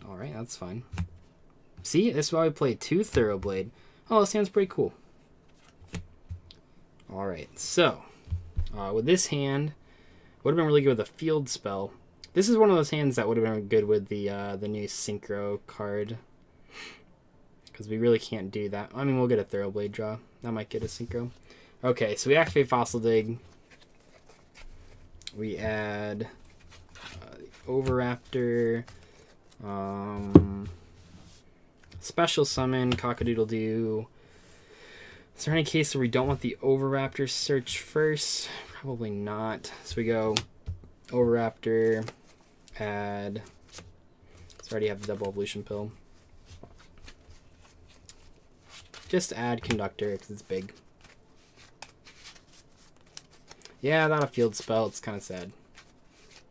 Alright, that's fine. See, this is why we play 2 Thoroughblade. Oh, this hand's pretty cool. Alright, so, with this hand, would have been really good with a field spell. This is one of those hands that would have been good with the new Synchro card. Because we really can't do that. I mean, we'll get a Thoroughblade draw. That might get a Synchro. Okay, so we activate Fossil Dig. We add the Overraptor. Special summon Cock-a-doodle-doo. Is there any case where we don't want the Overraptor search first? Probably not. So we go Overraptor, add. So I already have the double evolution pill. Just add Conductor because it's big. Yeah, not a field spell. It's kind of sad.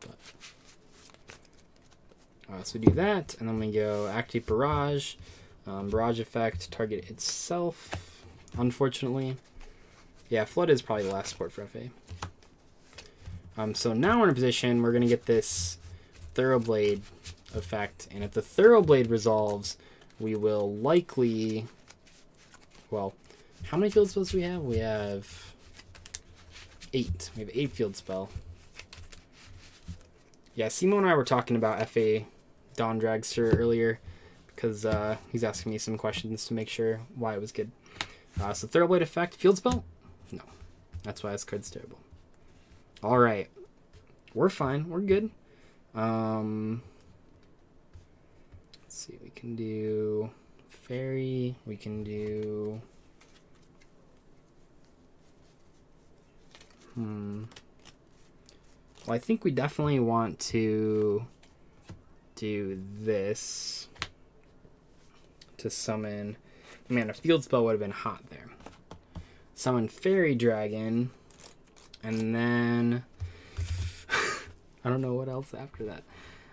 But, so we do that, and then we go activate Barrage. Barrage effect, target itself, unfortunately. Yeah, Flood is probably the last support for FA. So now we're in a position, we're going to get this Thoroughblade effect, and if the Thoroughblade resolves, we will likely... Well, how many field spells do we have? We have 8. We have 8 field spell. Yeah, Simo and I were talking about FA Dawn Dragster earlier because he's asking me some questions to make sure why it was good. So Thoroughblade effect, field spell? No. That's why this card's terrible. Alright. We're fine. We're good. Let's see. We can do Fairy. We can do... Well, I think we definitely want to do this to summon... Man, a field spell would have been hot there. Summon Fairy Dragon, and then... I don't know what else after that.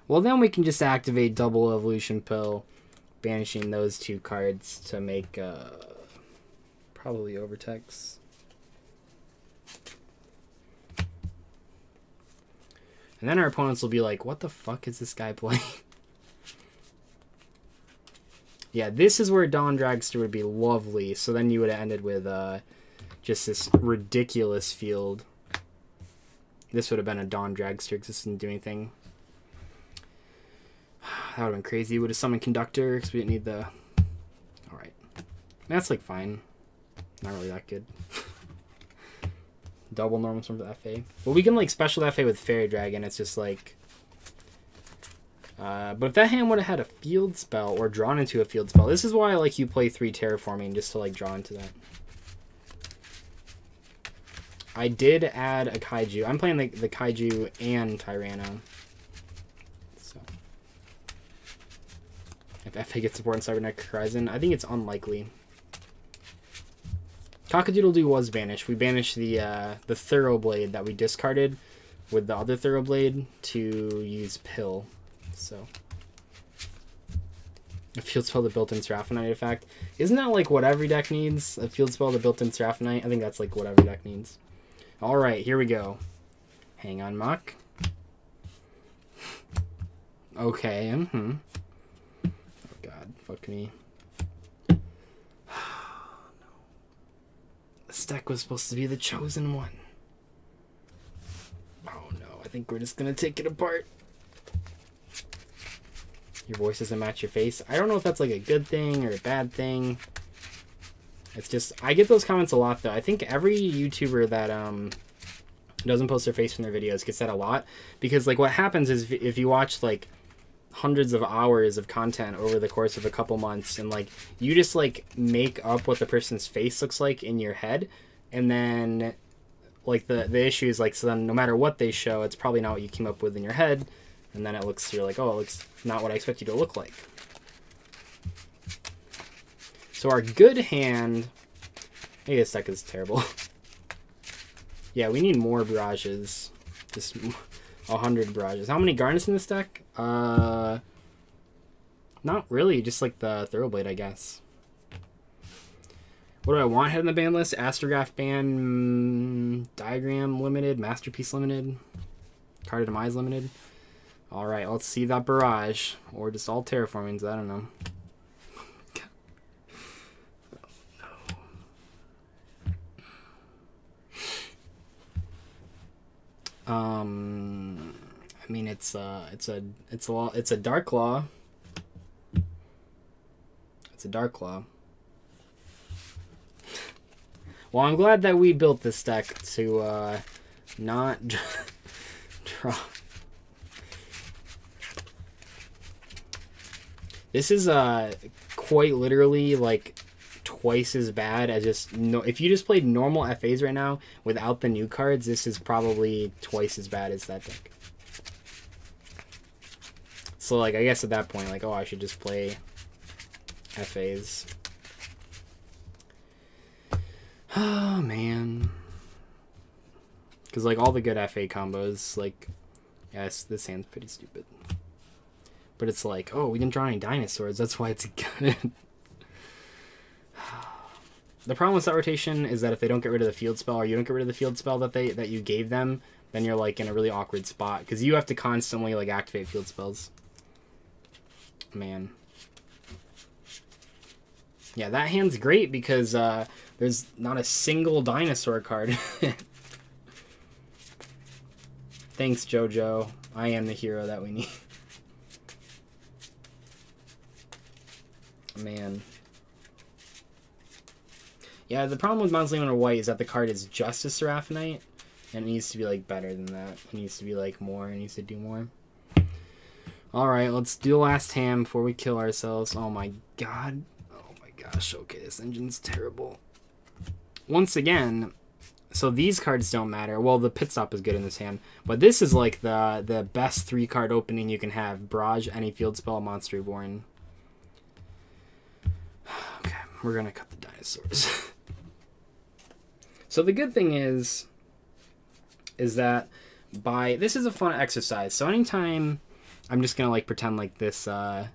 Well, then we can just activate Double Evolution Pill, banishing those 2 cards to make probably Overtex. And then our opponents will be like, what the fuck is this guy playing? Yeah, this is where Dawn Dragster would be lovely. So then you would have ended with just this ridiculous field. This would have been a Dawn Dragster because this didn't do anything. That would have been crazy. Would have summoned Conductor because we didn't need the... Alright. That's like fine. Not really that good. Double normal storm for the FA. Well, we can like special the FA with Fairy Dragon. It's just like... but if that hand would have had a field spell or drawn into a field spell, this is why like you play 3 Terraforming just to like draw into that. I did add a Kaiju. I'm playing the Kaiju and Tyranno. So if FA gets support in Cybernetic Horizon, I think it's unlikely. Cock-a-doodle-doo was banished. We banished the Thoroughblade that we discarded with the other Thoroughblade to use Pill. So a field spell, the built-in Seraphonite effect. Isn't that like what every deck needs? A field spell, the built-in Seraphonite? I think that's like what every deck needs. Alright, here we go. Hang on, Muck. Okay, Oh god, fuck me. This deck was supposed to be the chosen one. Oh no, I think we're just gonna take it apart. Your voice doesn't match your face. I don't know if that's like a good thing or a bad thing. It's just, I get those comments a lot though. I think every YouTuber that doesn't post their face from their videos gets that a lot. Because like what happens is if you watch like hundreds of hours of content over the course of a couple months and like you just like make up what the person's face looks like in your head, and then like the issue is like, so then no matter what they show, it's probably not what you came up with in your head, and then it looks, you're like, oh, it looks not what I expect you to look like. So our good hand, maybe this deck is terrible. Yeah, we need more barrages. Just 100 barrages. How many Garnets in this deck? Not really, just like the Thoroughblade, I guess. What do I want head in the ban list? Astrograph ban, Diagram limited, Masterpiece limited, Card of Demise limited. Alright, let's see that barrage. Or just all Terraformings, I don't know. I mean, it's a Dark Claw. It's a Dark Claw. Well, I'm glad that we built this deck to not Draw. This is quite literally like twice as bad as just no. If you just played normal FAs right now without the new cards, this is probably twice as bad as that deck. So like I guess at that point, like, oh, I should just play FAs. Oh man. Because like all the good FA combos, like, yes, this hand's pretty stupid. But it's like, oh, we didn't draw any dinosaurs. That's why it's good. The problem with set rotation is that if they don't get rid of the field spell, or you don't get rid of the field spell that you gave them, then you're like in a really awkward spot because you have to constantly like activate field spells. Man. Yeah, that hand's great because there's not a single dinosaur card. Thanks, JoJo. I am the hero that we need. Man. Yeah, the problem with Mausoleum White is that the card is just a Seraphonite, and it needs to be, like, better than that. It needs to be, like, more. It needs to do more. Alright, let's do the last hand before we kill ourselves. Oh my god. Oh my gosh, okay, this engine's terrible. Once again, so these cards don't matter. Well, the pit stop is good in this hand, but this is, like, the best 3-card opening you can have. Barrage, any field spell, Monster Reborn. Okay, we're gonna cut the dinosaurs. So the good thing is that this is a fun exercise. So anytime I'm just gonna like pretend like this, yeah,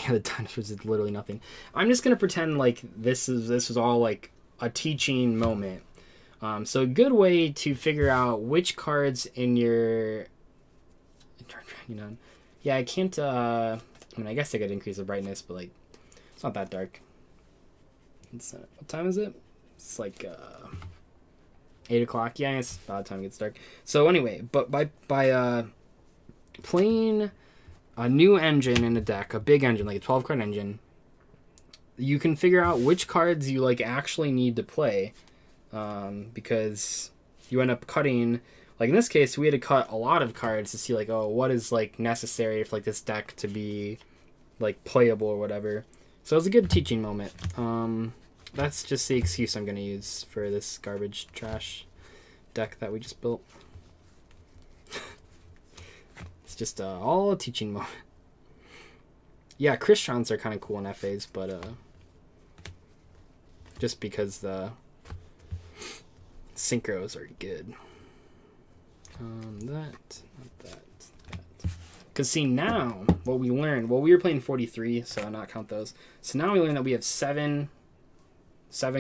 the dinosaurs is literally nothing. I'm just gonna pretend like this is all like a teaching moment. So a good way to figure out which cards in your, yeah, I can't. I mean, I guess I could increase the brightness, but like, it's not that dark. It's what time is it? It's like 8 o'clock. Yeah, it's about the time it gets dark. So anyway, but by playing a new engine in a deck, a big engine, like a 12-card engine, you can figure out which cards you like actually need to play, because you end up cutting. Like in this case, we had to cut a lot of cards to see like, oh, what is like necessary for like this deck to be like playable or whatever. So it was a good teaching moment. That's just the excuse I'm going to use for this garbage trash deck that we just built. It's just all a teaching moment. Yeah, Christrons are kind of cool in FAs, but just because the synchros are good. Not that. Because see now, what we learned, well, we were playing 43, so I'll not count those. So now we learned that we have seven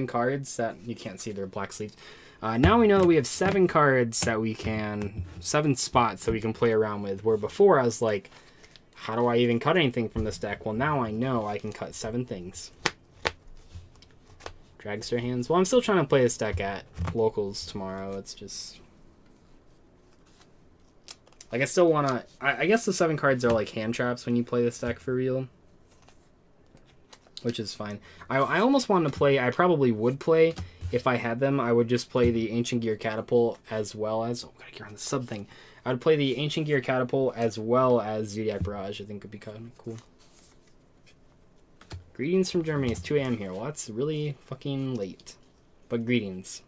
cards that you can't see, they're black sleeves. Now we know that we have 7 cards that we can, 7 spots that we can play around with, where before I was like, how do I even cut anything from this deck? Well, now I know I can cut 7 things. Dragster hands. Well, I'm still trying to play this deck at locals tomorrow. It's just, like, I still want to, I guess the 7 cards are like hand traps when you play this deck for real, which is fine. I almost wanted to play, I probably would play, if I had them, I would just play the Ancient Gear Catapult as well as, oh, gotta get on the sub thing. I would play the Ancient Gear Catapult as well as Zodiac Barrage. I think would be kind of cool. Greetings from Germany. It's 2 a.m. here. Well, that's really fucking late. But greetings.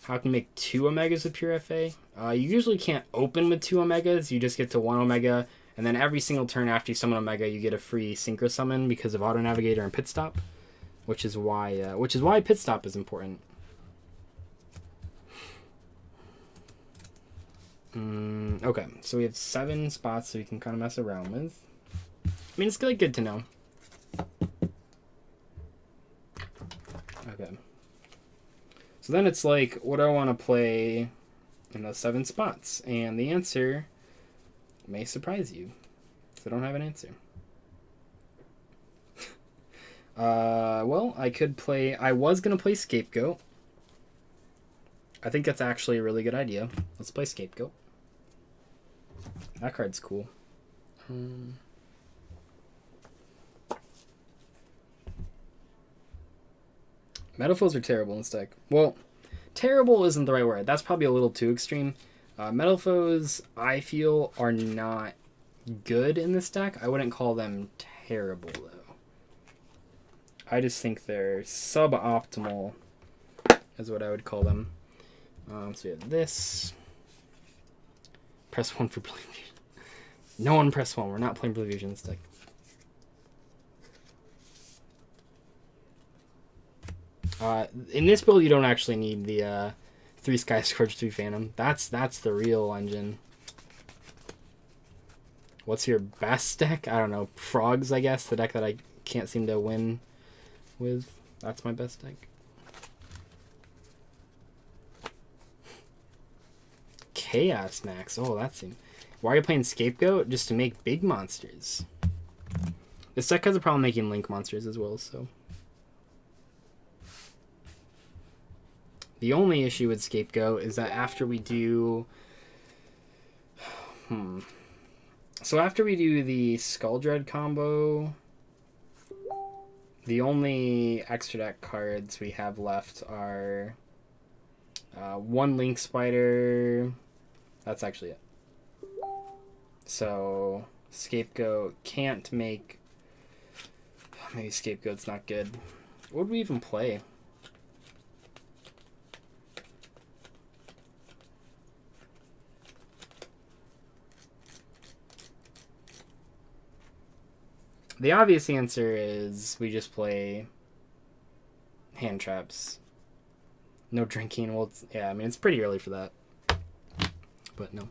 How can you make 2 Omegas with Pure FA? You usually can't open with 2 Omegas. You just get to 1 Omega. And then every single turn after you summon Omega, you get a free Synchro Summon because of Auto Navigator and Pit Stop. Which is why Pit Stop is important. Okay, so we have 7 spots so we can kind of mess around with. I mean, it's really good to know. Okay. So then it's like, what do I want to play in those 7 spots? And the answer may surprise you. So I don't have an answer. Well, I could play, I was going to play Scapegoat. I think that's actually a really good idea. Let's play Scapegoat. That card's cool. Metaphors are terrible in this deck. Well, Terrible isn't the right word. That's probably a little too extreme. Metal Foes, I feel, are not good in this deck. I wouldn't call them terrible, though. I just think they're suboptimal, is what I would call them. So we have this. Press 1 for Blue Fusion. No one press 1. We're not playing Blue Fusion this deck. In this build, you don't actually need the 3 Sky Scourge, 3 Phantom. That's the real engine. What's your best deck? I don't know. Frogs, I guess. The deck that I can't seem to win with. That's my best deck. Chaos Max. Oh, that seems... Why are you playing Scapegoat? Just to make big monsters. This deck has a problem making Link monsters as well, so... The only issue with Scapegoat is that after we do... So after we do the Skull-Dread combo, the only extra deck cards we have left are 1 Link Spider. That's actually it. So Scapegoat can't make... Maybe Scapegoat's not good. What would we even play? The obvious answer is we just play hand traps. No drinking. Well, yeah, I mean, it's pretty early for that. But no.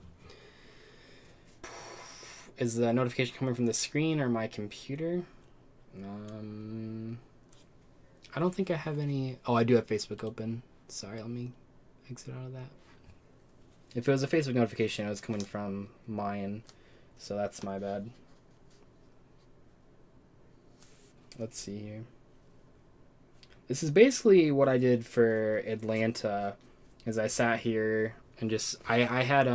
Is the notification coming from the screen or my computer? I don't think I have any... Oh, I do have Facebook open. Sorry, let me exit out of that. If it was a Facebook notification, it was coming from mine. So that's my bad. Let's see here. This is basically what I did for Atlanta, is I sat here and just I had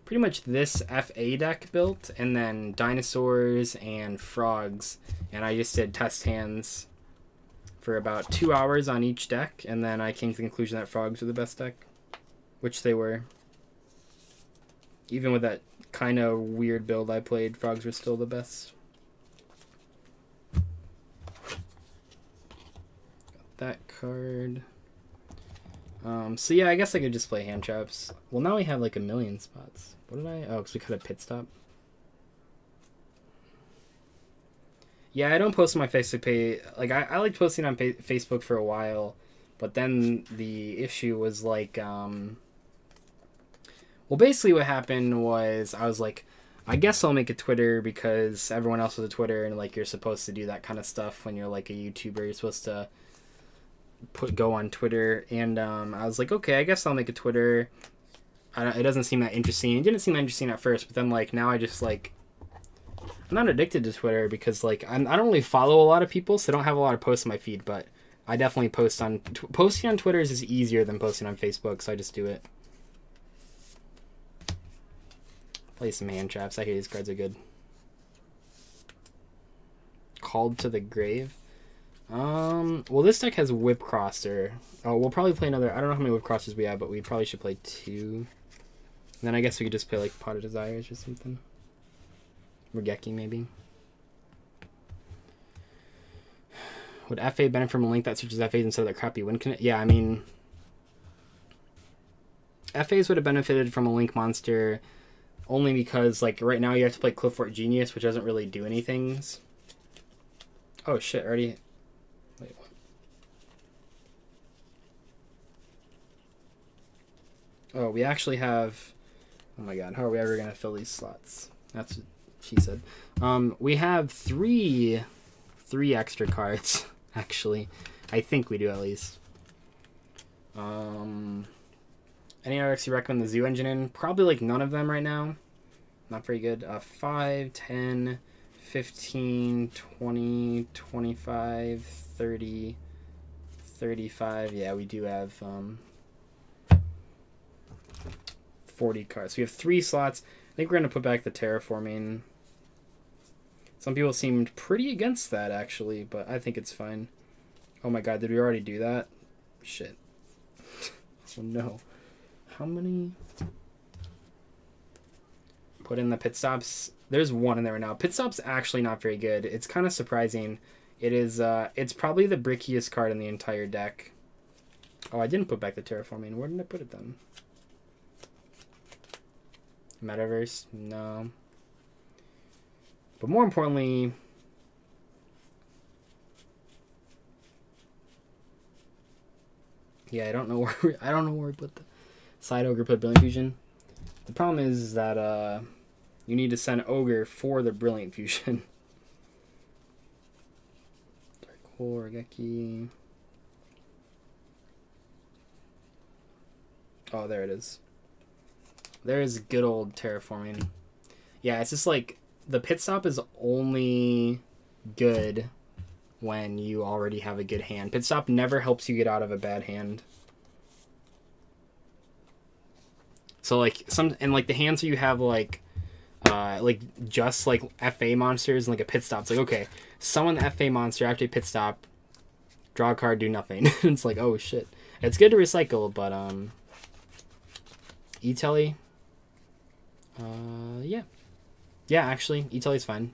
pretty much this FA deck built, and then dinosaurs and frogs, and I just did test hands for about 2 hours on each deck, and then I came to the conclusion that frogs were the best deck, which they were. Even with that kind of weird build I played, frogs were still the best. That card. So yeah, I guess I could just play hand traps. Well, now we have like 1,000,000 spots. What did I... Oh, because we cut a pit stop. Yeah, I don't post on my Facebook page. Like, I liked posting on Facebook for a while, but then the issue was like, well, basically what happened was I was like, I guess I'll make a Twitter because everyone else has a Twitter, and like you're supposed to do that kind of stuff when you're like a YouTuber. You're supposed to go on Twitter, and I was like, okay, I guess I'll make a Twitter. It doesn't seem that interesting. It didn't seem that interesting at first, but then like now I just like, I'm not addicted to Twitter because like I don't really follow a lot of people, so I don't have a lot of posts on my feed, but I definitely post on posting on Twitter is easier than posting on Facebook, so I just do it. Play some hand traps. I hear these cards are good. Called to the Grave. Well, this deck has Whip Crosser. Oh, we'll probably play another. I don't know how many Whip Crossers we have, but we probably should play 2. And then I guess we could just play like Pot of Desires or something. Regeki maybe. Would FA benefit from a link that searches FAs instead of that crappy win? Yeah, I mean, FAs would have benefited from a link monster only because like right now you have to play Cliffort Genius, which doesn't really do anything. Oh shit! Already. Wait, what? Oh, we actually have... Oh my god, how are we ever going to fill these slots? That's what she said. We have three extra cards, actually. I think we do, at least. Any other decks you recommend the Zoo Engine in? Probably, like, none of them right now. Not very good. 5, 10, 15, 20, 25, 30, 35. Yeah, we do have... 40 cards. So we have 3 slots. I think we're going to put back the terraforming. Some people seemed pretty against that, actually, but I think it's fine. Oh my god, did we already do that? Shit. Oh no. How many? Put in the pit stops. There's one in there right now. Pit stop's actually not very good. It's kind of surprising. It is, it's probably the brickiest card in the entire deck. Oh, I didn't put back the terraforming. Where did I put it then? Metaverse? No. But more importantly, yeah, I don't know where we put the side ogre, put Brilliant Fusion. The problem is that you need to send ogre for the Brilliant Fusion. Dark Hole, Regeki. Oh, there it is. There's good old terraforming. Yeah, it's just like the pit stop is only good when you already have a good hand. Pit stop never helps you get out of a bad hand. So like the hands where you have like just like FA monsters and like a pit stop. It's like, okay, summon the FA monster after a pit stop, draw a card, do nothing. It's like, oh shit. It's good to recycle, but E-Telly. Yeah. Yeah, actually, E-Telly's fine.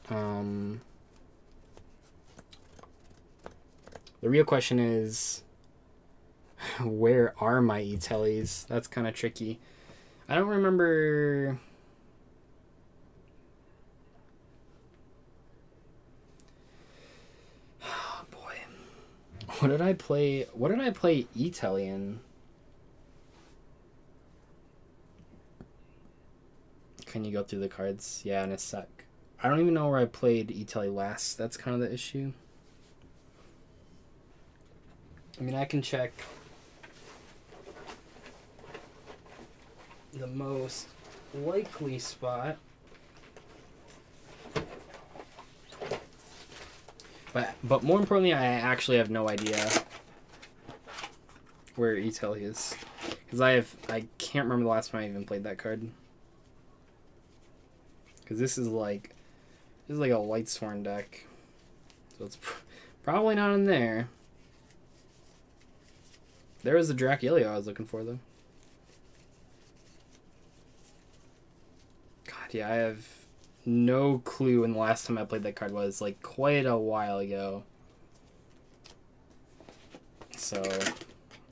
The real question is, where are my E-Tellys? That's kind of tricky. I don't remember. Oh boy. What did I play? What did I play E-Telly in? Can you go through the cards? Yeah, in a sec. I don't even know where I played E-Telly last. That's kind of the issue. I mean, I can check the most likely spot. But more importantly, I actually have no idea where E-Telly is. Because I can't remember the last time I even played that card. Because this is like a Lightsworn deck. So it's probably not in there. There was the Dracylio I was looking for, though. God, yeah, I have no clue when the last time I played that card was. Like, quite a while ago. So,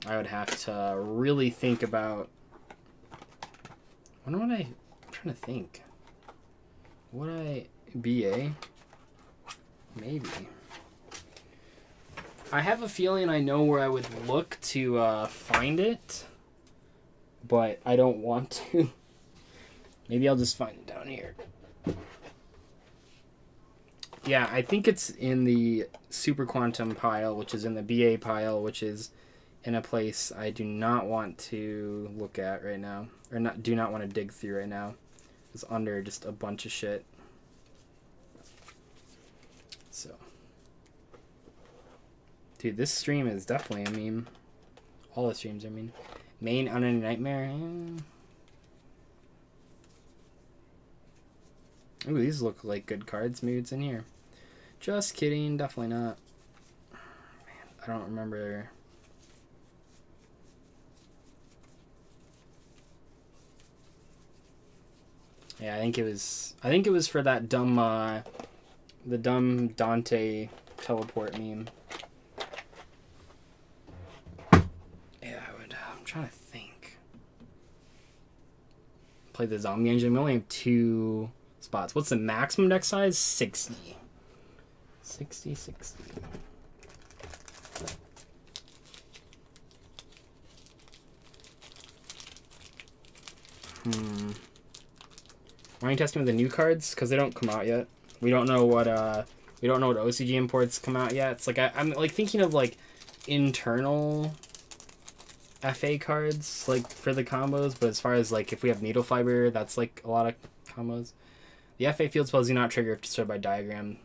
I would have to really think about... I'm trying to think. Would I... BA? Maybe. I have a feeling I know where I would look to find it, but I don't want to. Maybe I'll just find it down here. Yeah, I think it's in the Super Quantum pile, which is in the BA pile, which is in a place I do not want to look at right now, or do not want to dig through right now. It's under just a bunch of shit. So. Dude, this stream is definitely a meme. All the streams are meme. Main Unending Nightmare. Ooh, these look like good cards. Maybe it's in here. Just kidding. Definitely not. Man, I don't remember. Yeah, I think it was for that dumb, the dumb Dante teleport meme. Trying to think. Play the zombie engine. We only have 2 spots. What's the maximum deck size? 60. 60. Why are you testing with the new cards? Because they don't come out yet. We don't know what OCG imports come out yet. It's like I'm like thinking of like internal FA cards like for the combos, but as far as like if we have needle fiber, that's like a lot of combos. The FA field spells do not trigger if destroyed by diagram.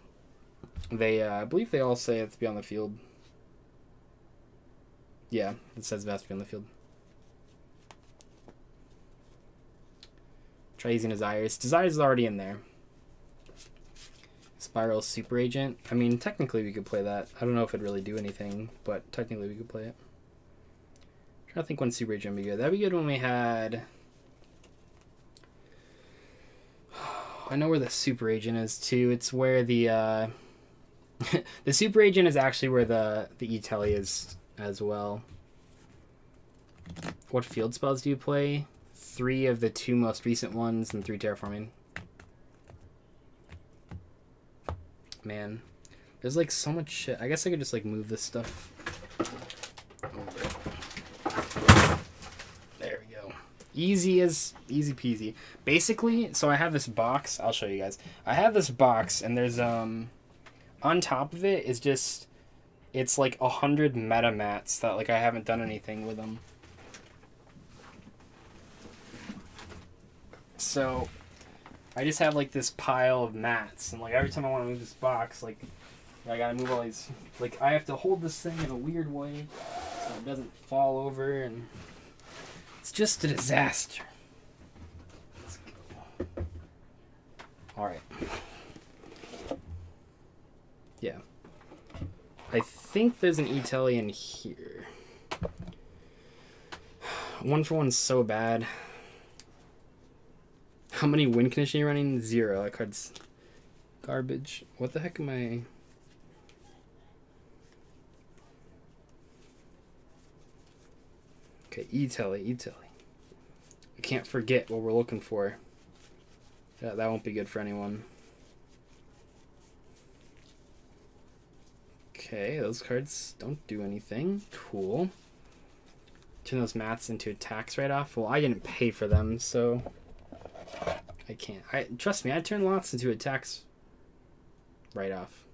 They I believe they all say it's to be on the field. Yeah, it says it has to be on the field. Try using Desires. Desires is already in there. Spiral Super Agent. I mean, technically we could play that. I don't know if it'd really do anything, but technically we could play it. I'm trying to think when Super Agent would be good. That'd be good when we had... I know where the Super Agent is too. It's where the the Super Agent is actually where the E-Tele is as well. What field spells do you play? 3 of the 2 most recent ones and 3 terraforming. Man, there's like so much shit. I guess I could just like move this stuff over. There we go. Easy peasy. Basically, so I have this box. I'll show you guys. I have this box, and there's on top of it is just, it's like 100 meta mats that like I haven't done anything with them. So I just have like this pile of mats, and like every time I want to move this box, like I gotta move all these. Like I have to hold this thing in a weird way so it doesn't fall over, and it's just a disaster. Let's go. All right. Yeah. I think there's an E-Tele in here. 1-for-1's so bad. How many win conditioning running? 0. That card's garbage. What the heck am I... Okay, E-Tele. I can't forget what we're looking for. Yeah, that won't be good for anyone. Okay, those cards don't do anything. Cool. Turn those mats into attacks right off. Well, I didn't pay for them, so... I can't. Trust me, I turn lots into attacks right off.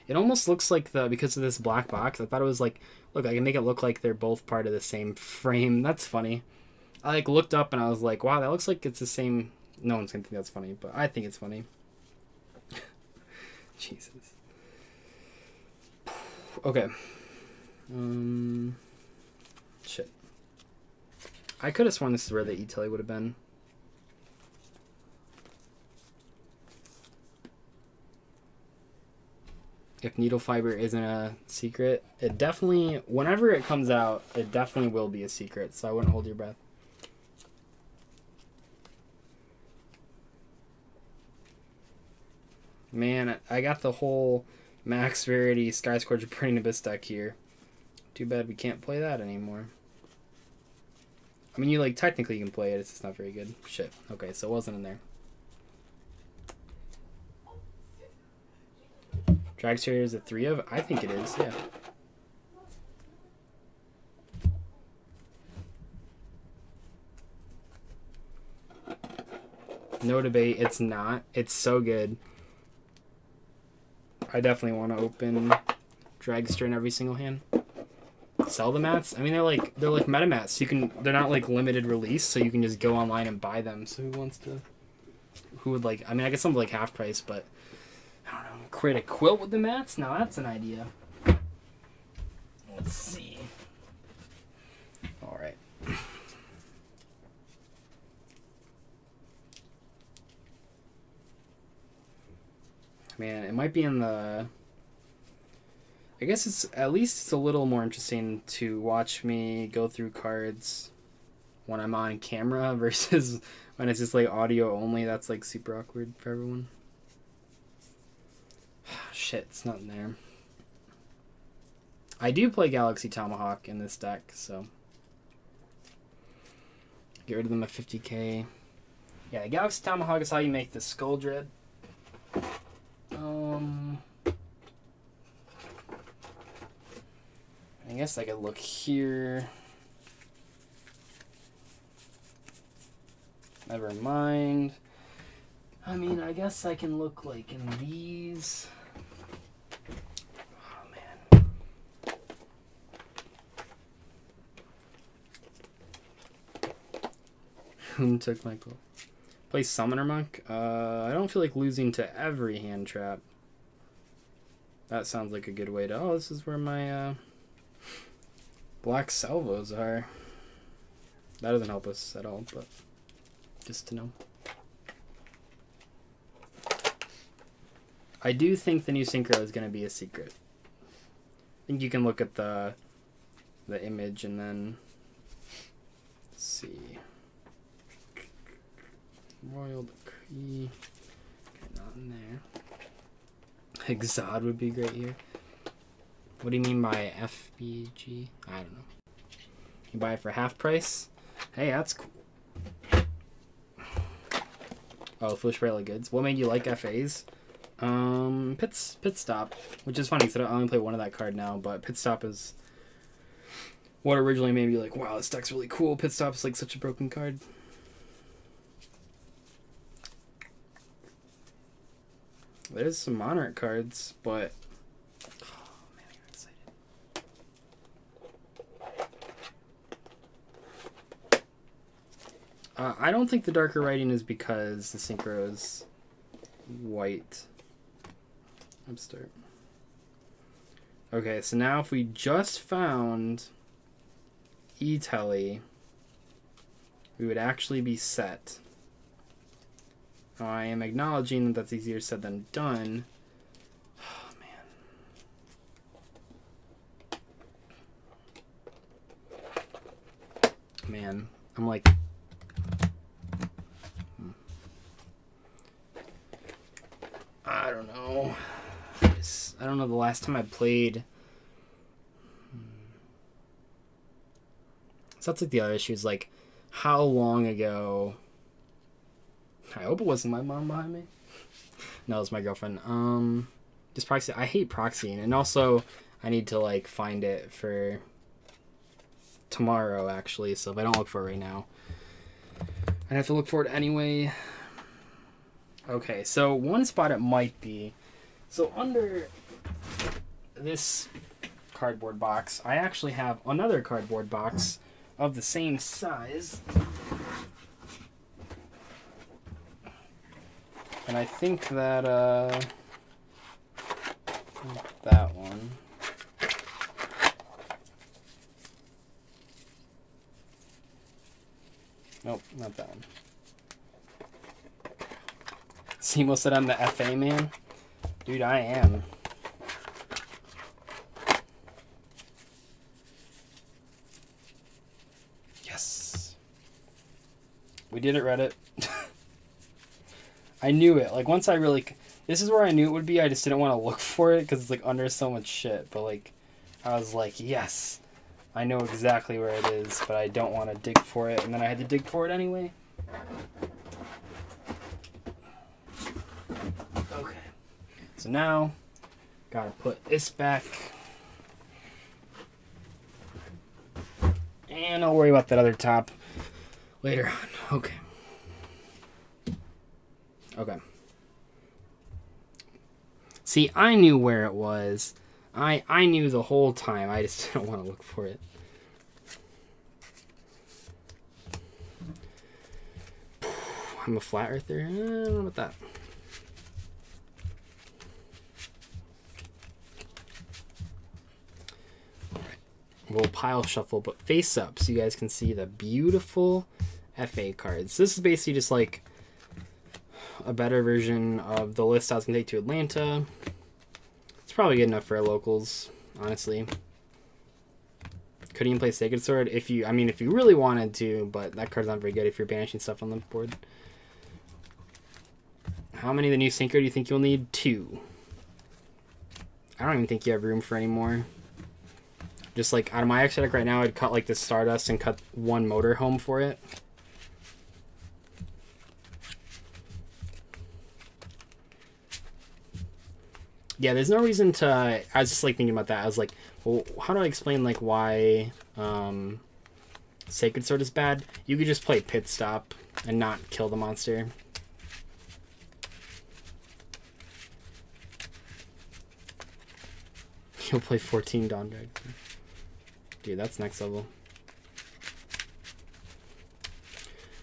It almost looks like because of this black box, I thought it was like, look, I can make it look like they're both part of the same frame. That's funny. I like looked up and I was like, wow, that looks like it's the same. No one's gonna think that's funny, but I think it's funny. Jesus. Okay. Shit. I could have sworn this is where the E-Tele would have been. If needle fiber isn't a secret, it definitely, whenever it comes out, it definitely will be a secret, so I wouldn't hold your breath. Man, I got the whole Max Rarity Skyscorcher Burning Abyss deck here. Too bad we can't play that anymore. I mean, you like, technically you can play it, it's just not very good. Shit. Okay, so it wasn't in there. Dragster is a 3 of? I think it is, yeah. No debate, it's not. It's so good. I definitely want to open Dragster in every single hand. Sell the mats? I mean, they're like meta mats. So they're not like limited release, so you can just go online and buy them. So who would like, I mean, I guess something like half price, but I don't know. Create a quilt with the mats? Now that's an idea. Let's see. Alright. Man, it might be in the... I guess at least it's a little more interesting to watch me go through cards when I'm on camera versus when it's just like audio only. That's like super awkward for everyone. Shit, it's not in there. I do play Galaxy Tomahawk in this deck, so get rid of them at 50k. Yeah, the Galaxy Tomahawk is how you make the Skull Dread. I guess I could look here. Never mind. I mean, I guess I can look like in these. Oh, man. Whom took my goal? Play Summoner Monk? I don't feel like losing to every hand trap. That sounds like a good way to... Oh, this is where my black salvos are. That doesn't help us at all, but just to know. I do think the new Synchro is going to be a secret. I think you can look at the image and then see. Royal Decree. Okay, not in there. Exod would be great here. What do you mean by FBG? I don't know. You buy it for half price? Hey, that's cool. Oh, Foolish Bradley Goods. What made you like FAs? Pit Stop, which is funny because I only play one of that card now, but Pit Stop is what originally made me like, wow, this deck's really cool. Pit Stop is like such a broken card. There's some Monarch cards, but oh man, I'm excited. I don't think the darker writing is because the Synchro is white. Upstart. Okay, so now if we just found E-Telly, we would actually be set. Now, I am acknowledging that that's easier said than done. Oh, man. Man, I'm like... I don't know. I don't know the last time I played. So that's like the other issue is like, how long ago? I hope it wasn't my mom behind me. No, it's my girlfriend. Just proxy. I hate proxying, and also I need to like find it for tomorrow actually. So if I don't look for it right now, I have to look for it anyway. Okay, so one spot it might be. So under this cardboard box, I actually have another cardboard box of the same size. And I think that, that one. Nope, not that one. Simo said I'm the FA man. Dude, I am. Yes. We did it, Reddit. I knew it. Like, once I really... This is where I knew it would be. I just didn't want to look for it because it's, like, under so much shit. But, like, I was like, yes. I know exactly where it is, but I don't want to dig for it. And then I had to dig for it anyway. Okay. So now, gotta put this back. And I'll worry about that other top later on. Okay. Okay. See, I knew where it was. I knew the whole time. I just didn't want to look for it. I'm a flat earther. I don't know about that. Alright. We'll pile shuffle, but face up so you guys can see the beautiful FA cards. This is basically just like a better version of the list I was going to take to Atlanta. It's probably good enough for our locals, honestly. Couldn't even play Sacred Sword if you, I mean, if you really wanted to, but that card's not very good if you're banishing stuff on the board. How many of the new Synchro do you think you'll need? 2. I don't even think you have room for any more. Just like out of my extra deck right now, I'd cut like this Stardust and cut 1 Motorhome for it. Yeah, there's no reason to... I was just like thinking about that. I was like, well, how do I explain like why Sacred Sword is bad? You could just play Pit Stop and not kill the monster. You'll play 14 Dawn Drag. Dude, that's next level.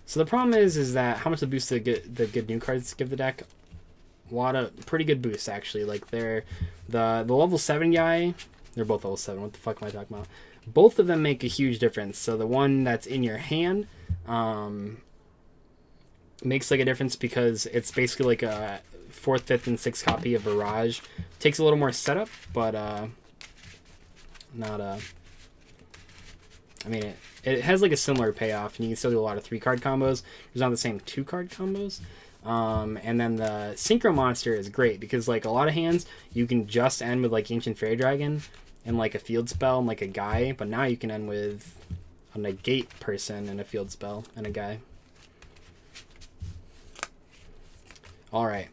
So the problem is that how much the boost the good new cards give the deck? A lot of pretty good boosts actually. Like they're the level 7 guy, they're both level 7. What the fuck am I talking about? Both of them make a huge difference. So the one that's in your hand makes like a difference because it's basically like a 4th, 5th, and 6th copy of Barrage. Takes a little more setup, but not I mean, it has like a similar payoff, and you can still do a lot of 3-card combos. There's not the same 2-card combos. And then the Synchro Monster is great because like a lot of hands you can just end with like Ancient Fairy Dragon and like a field spell and like a guy, but now you can end with a negate person and a field spell and a guy. All right,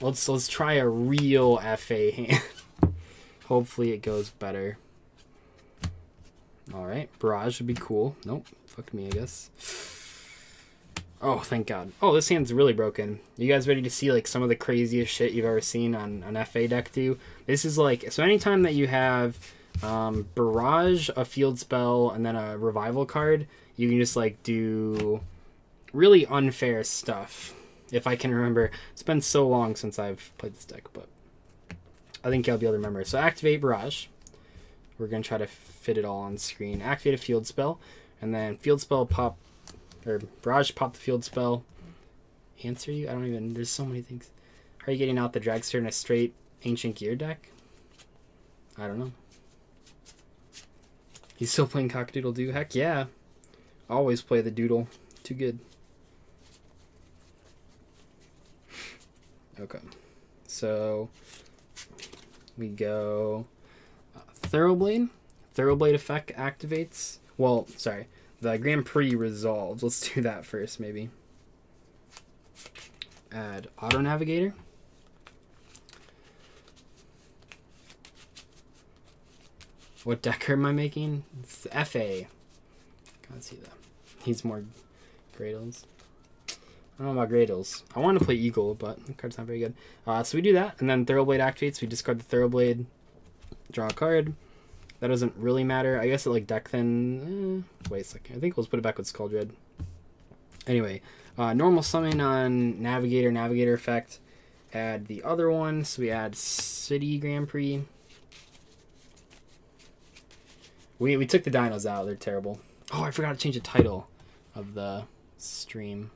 let's try a real FA hand. Hopefully it goes better. All right, Barrage would be cool. Nope, fuck me, I guess. Oh, thank God. Oh, this hand's really broken. You guys ready to see like some of the craziest shit you've ever seen on an FA deck too? This is like, so anytime that you have Barrage, a field spell, and then a revival card, you can just like do really unfair stuff. If I can remember. It's been so long since I've played this deck, but I think I'll be able to remember. So activate Barrage. We're going to try to fit it all on screen. Activate a field spell, and then field spell pop, or Barrage pop the field spell. Answer you? I don't even, there's so many things. Are you getting out the Dragster in a straight Ancient Gear deck? I don't know. He's still playing Cock-a-doodle-doo? Heck yeah. Always play the doodle. Too good. Okay. So we go Thoroughblade. Thoroughblade effect activates. Well, sorry. The Grand Prix resolves. Let's do that first, maybe. Add Auto Navigator. What deck am I making? It's FA. Can't see that. Needs more Gradles. I don't know about Gradles. I want to play Eagle, but the card's not very good. So we do that, and then Thoroughblade activates. We discard the Thoroughblade, draw a card. That doesn't really matter. I guess it like deck thin. Wait a second. I think we'll put it back with Skull Dread. Anyway, normal summon on Navigator, Navigator effect. Add the other one. So we add City Grand Prix. We took the dinos out. They're terrible. Oh, I forgot to change the title of the stream.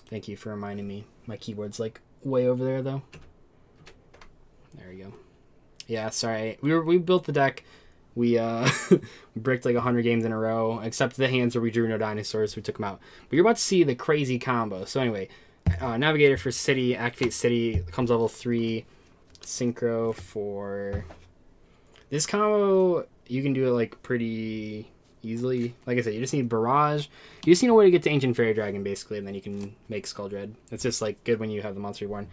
Thank you for reminding me. My keyboard's like way over there though. There we go. Yeah, sorry. We built the deck. We bricked like 100 games in a row, except the hands where we drew no dinosaurs. We took them out. But you're about to see the crazy combo. So anyway, Navigator for City, activate City, comes level 3. Synchro for this combo. You can do it like pretty easily. Like I said, you just need Barrage. You just need a way to get to Ancient Fairy Dragon, basically, and then you can make Skull Dread. It's just like good when you have the Monster Reborn.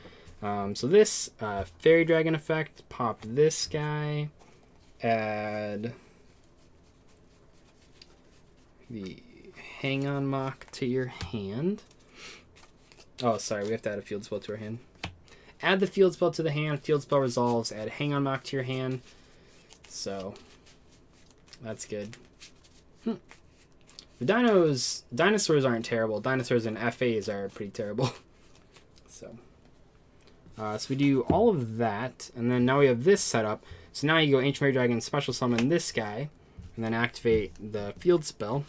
So this Fairy Dragon effect, pop this guy, add the Hang On Mock to your hand. Oh, sorry, we have to add a field spell to our hand. Add the field spell to the hand, field spell resolves, add Hang On Mock to your hand. So that's good. The dinosaurs aren't terrible. Dinosaurs and FAs are pretty terrible. So we do all of that, and then now we have this setup. So now you go Ancient Fairy Dragon, special summon this guy, and then activate the field spell.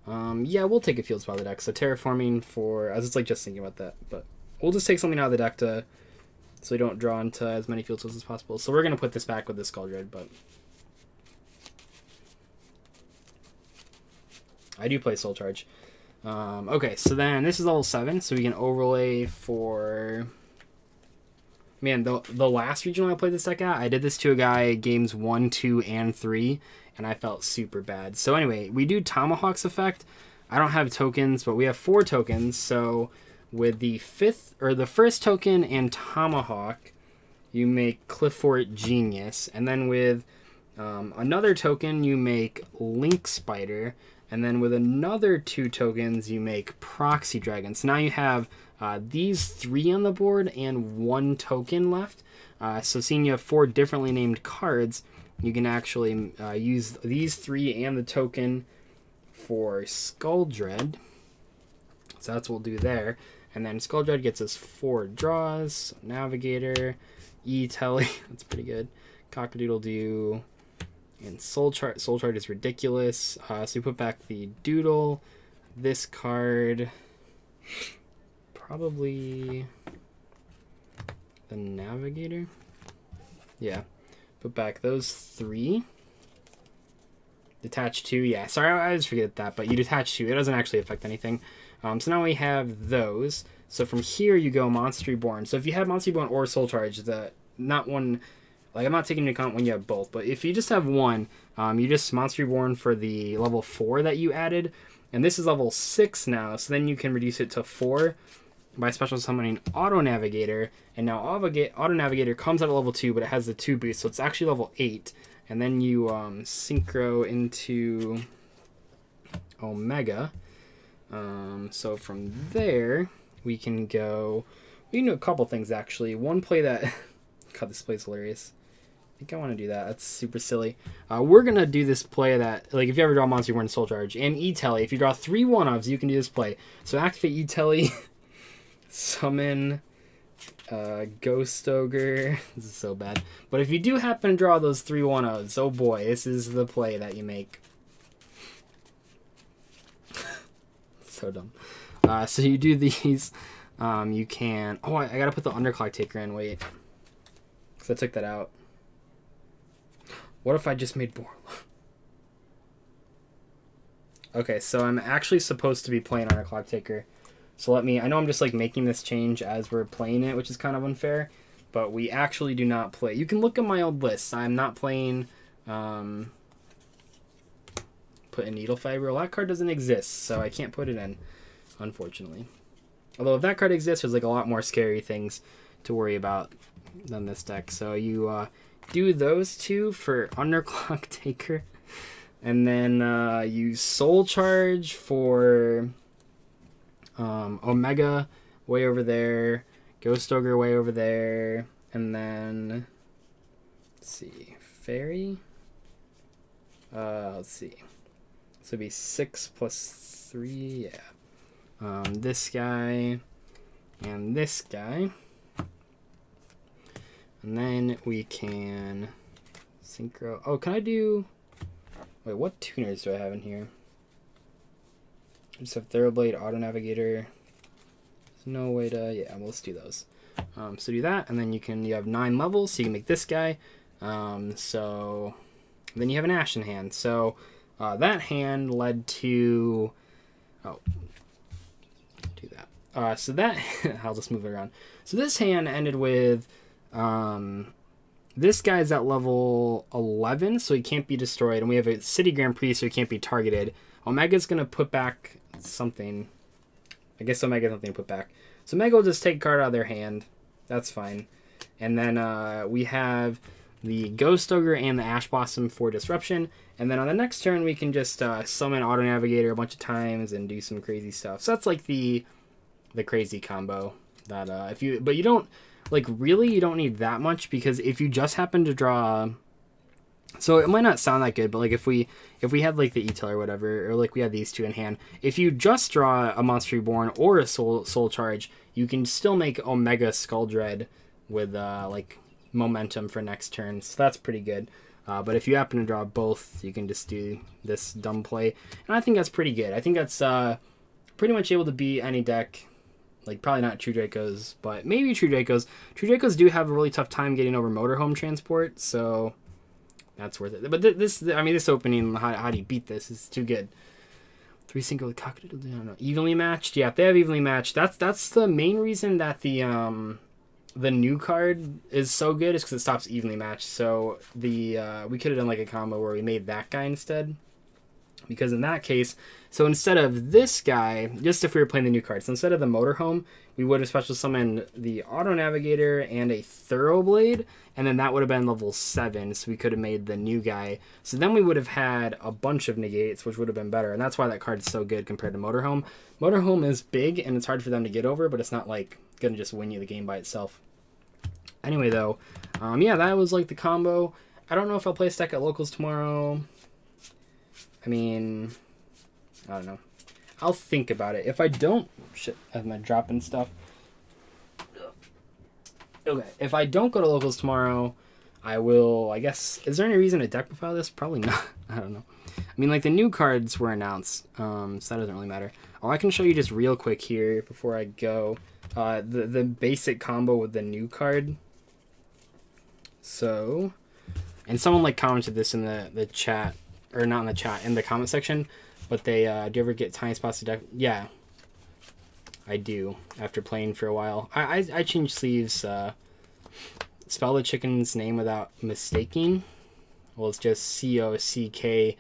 Yeah, we'll take a field spell out of the deck. So terraforming for, I was just like just thinking about that, but we'll just take something out of the deck so we don't draw into as many field spells as possible. So we're gonna put this back with the Skull Dread, but I do play Soul Charge. Okay, so then this is level 7, so we can overlay for... Man, the last regional I played this deck at, I did this to a guy games 1, 2, and 3, and I felt super bad. So anyway, we do Tomahawk's effect. I don't have tokens, but we have 4 tokens, so with the first token and Tomahawk, you make Cliffort Genius, and then with another token, you make Link Spider, and then with another 2 tokens, you make Proxy Dragon. So now you have these 3 on the board and 1 token left. So seeing you have 4 differently named cards, you can actually use these 3 and the token for Skull Dread. So that's what we'll do there. And then Skull Dread gets us 4 draws. So Navigator, E-Telly, that's pretty good. Cock-a-doodle-doo. And Soul Chart is ridiculous. So we put back the Doodle, this card, probably the Navigator. Yeah, put back those 3. Detach 2, yeah, sorry, I always forget that, but you detach 2, it doesn't actually affect anything. So now we have those. So from here you go Monster Reborn. So if you have Monster Reborn or Soul Charge, not one, like I'm not taking into account when you have both, but if you just have one, you just Monster Reborn for the level 4 that you added, and this is level 6 now, so then you can reduce it to 4 by special summoning Auto Navigator, and now Auto Navigator comes out at level 2, but it has the 2 boost, so it's actually level 8. And then you synchro into Omega. So from there, we can do a couple things actually. One play that, God, this play's hilarious. I think I want to do that. That's super silly. We're going to do this play that, like if you ever draw Monster Reborn Soul Charge, and E-Telly, if you draw 3 1-ofs, you can do this play. So activate E-Telly, summon Ghost Ogre. This is so bad. But if you do happen to draw those 3 1-0s, oh boy, this is the play that you make. So dumb. So you do these. You can... Oh, I gotta put the Underclock Taker in. Wait. Because I took that out. What if I just made Borla? Okay, so I'm actually supposed to be playing Underclock Taker. So I know I'm just like making this change as we're playing it, which is kind of unfair, but we actually do not play. You can look at my old list. I'm not playing, put in Needle Fiber. Well, that card doesn't exist, so I can't put it in, unfortunately. Although if that card exists, there's like a lot more scary things to worry about than this deck. So you do those 2 for Underclock Taker, and then you Soul Charge for... Omega way over there, Ghost Ogre way over there, and then let's see, Fairy. Let's see. So it'd be 6 plus 3, yeah. This guy and this guy, and then we can synchro. Oh, can I do? Wait, what tuners do I have in here? Just have Thoroughblade, Auto Navigator. There's no way to... Yeah, well, let's do those. So do that, and then you have 9 levels, so you can make this guy. So then you have an Ashen hand. So that hand led to... Oh. Do that. So that... I'll just move it around. So this hand ended with... this guy's at level 11, so he can't be destroyed. And we have a City Grand Prix, so he can't be targeted. Omega's going to put back... something. I guess Omega's nothing to put back. So Omega will just take a card out of their hand. That's fine. And then we have the Ghost Ogre and the Ash Blossom for disruption. And then on the next turn we can just summon Auto Navigator a bunch of times and do some crazy stuff. So that's like the crazy combo that but you don't really you don't need that much, because if you just happen to draw... So it might not sound that good, but like if we had like the E-Tail or whatever, or like we had these 2 in hand, if you just draw a Monster Reborn or a Soul Charge, you can still make Omega Skull Dread with like momentum for next turn. So that's pretty good. But if you happen to draw both, you can just do this dumb play, and I think that's pretty good. I think that's pretty much able to beat any deck. Like probably not True Dracos, but maybe True Dracos. True Dracos do have a really tough time getting over Motorhome Transport, so. That's worth it. But this opening, how do you beat this? Is too good. 3 single cocktail, I don't know. Evenly matched? Yeah, if they have evenly matched, that's the main reason that the new card is so good, is because it stops evenly matched. So we could have done like a combo where we made that guy instead. Because in that case, so instead of this guy, just if we were playing the new card, so instead of the Motorhome, we would have special summoned the Auto Navigator and a Thoroughblade, and then that would have been level 7, so we could have made the new guy. So then we would have had a bunch of negates, which would have been better, and that's why that card is so good compared to Motorhome. Motorhome is big, and it's hard for them to get over, but it's not like going to just win you the game by itself. Anyway, though, yeah, that was like the combo. I don't know if I'll play a stack at locals tomorrow. I mean, I don't know. I'll think about it. If I don't... Shit, I'm dropping stuff. Okay, if I don't go to locals tomorrow, I will, I guess, is there any reason to deck profile this? Probably not. I don't know. I mean, like, the new cards were announced, so that doesn't really matter. Oh, I can show you just real quick here before I go. The basic combo with the new card. So, and someone, like, commented this in the chat, or not in the chat, in the comment section, but they, do you ever get tiny spots to deck? Yeah, I do, after playing for a while. I change sleeves, spell the chicken's name without mistaking. Well, it's just COCKADOODLEDOO.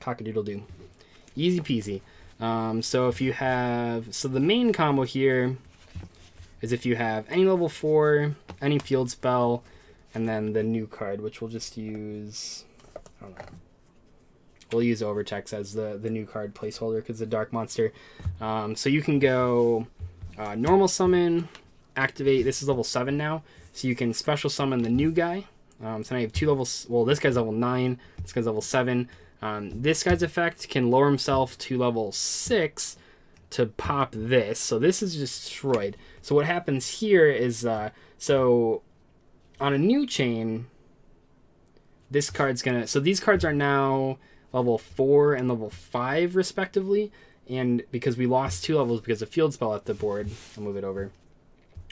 Cock-a-doodle-doo. Easy peasy. So if you have... So the main combo here is if you have any level 4, any field spell, and then the new card, which we'll just use... I don't know. We'll use Overtext as the new card placeholder because the Dark Monster. So you can go normal summon, activate. This is level 7 now. So you can special summon the new guy. So now you have 2 levels. Well, this guy's level 9. This guy's level 7. This guy's effect can lower himself to level 6 to pop this. So this is destroyed. So what happens here is, so on a new chain, this card's going to... So these cards are now... level 4 and level 5 respectively, and because we lost 2 levels because of field spell off the board, I'll move it over.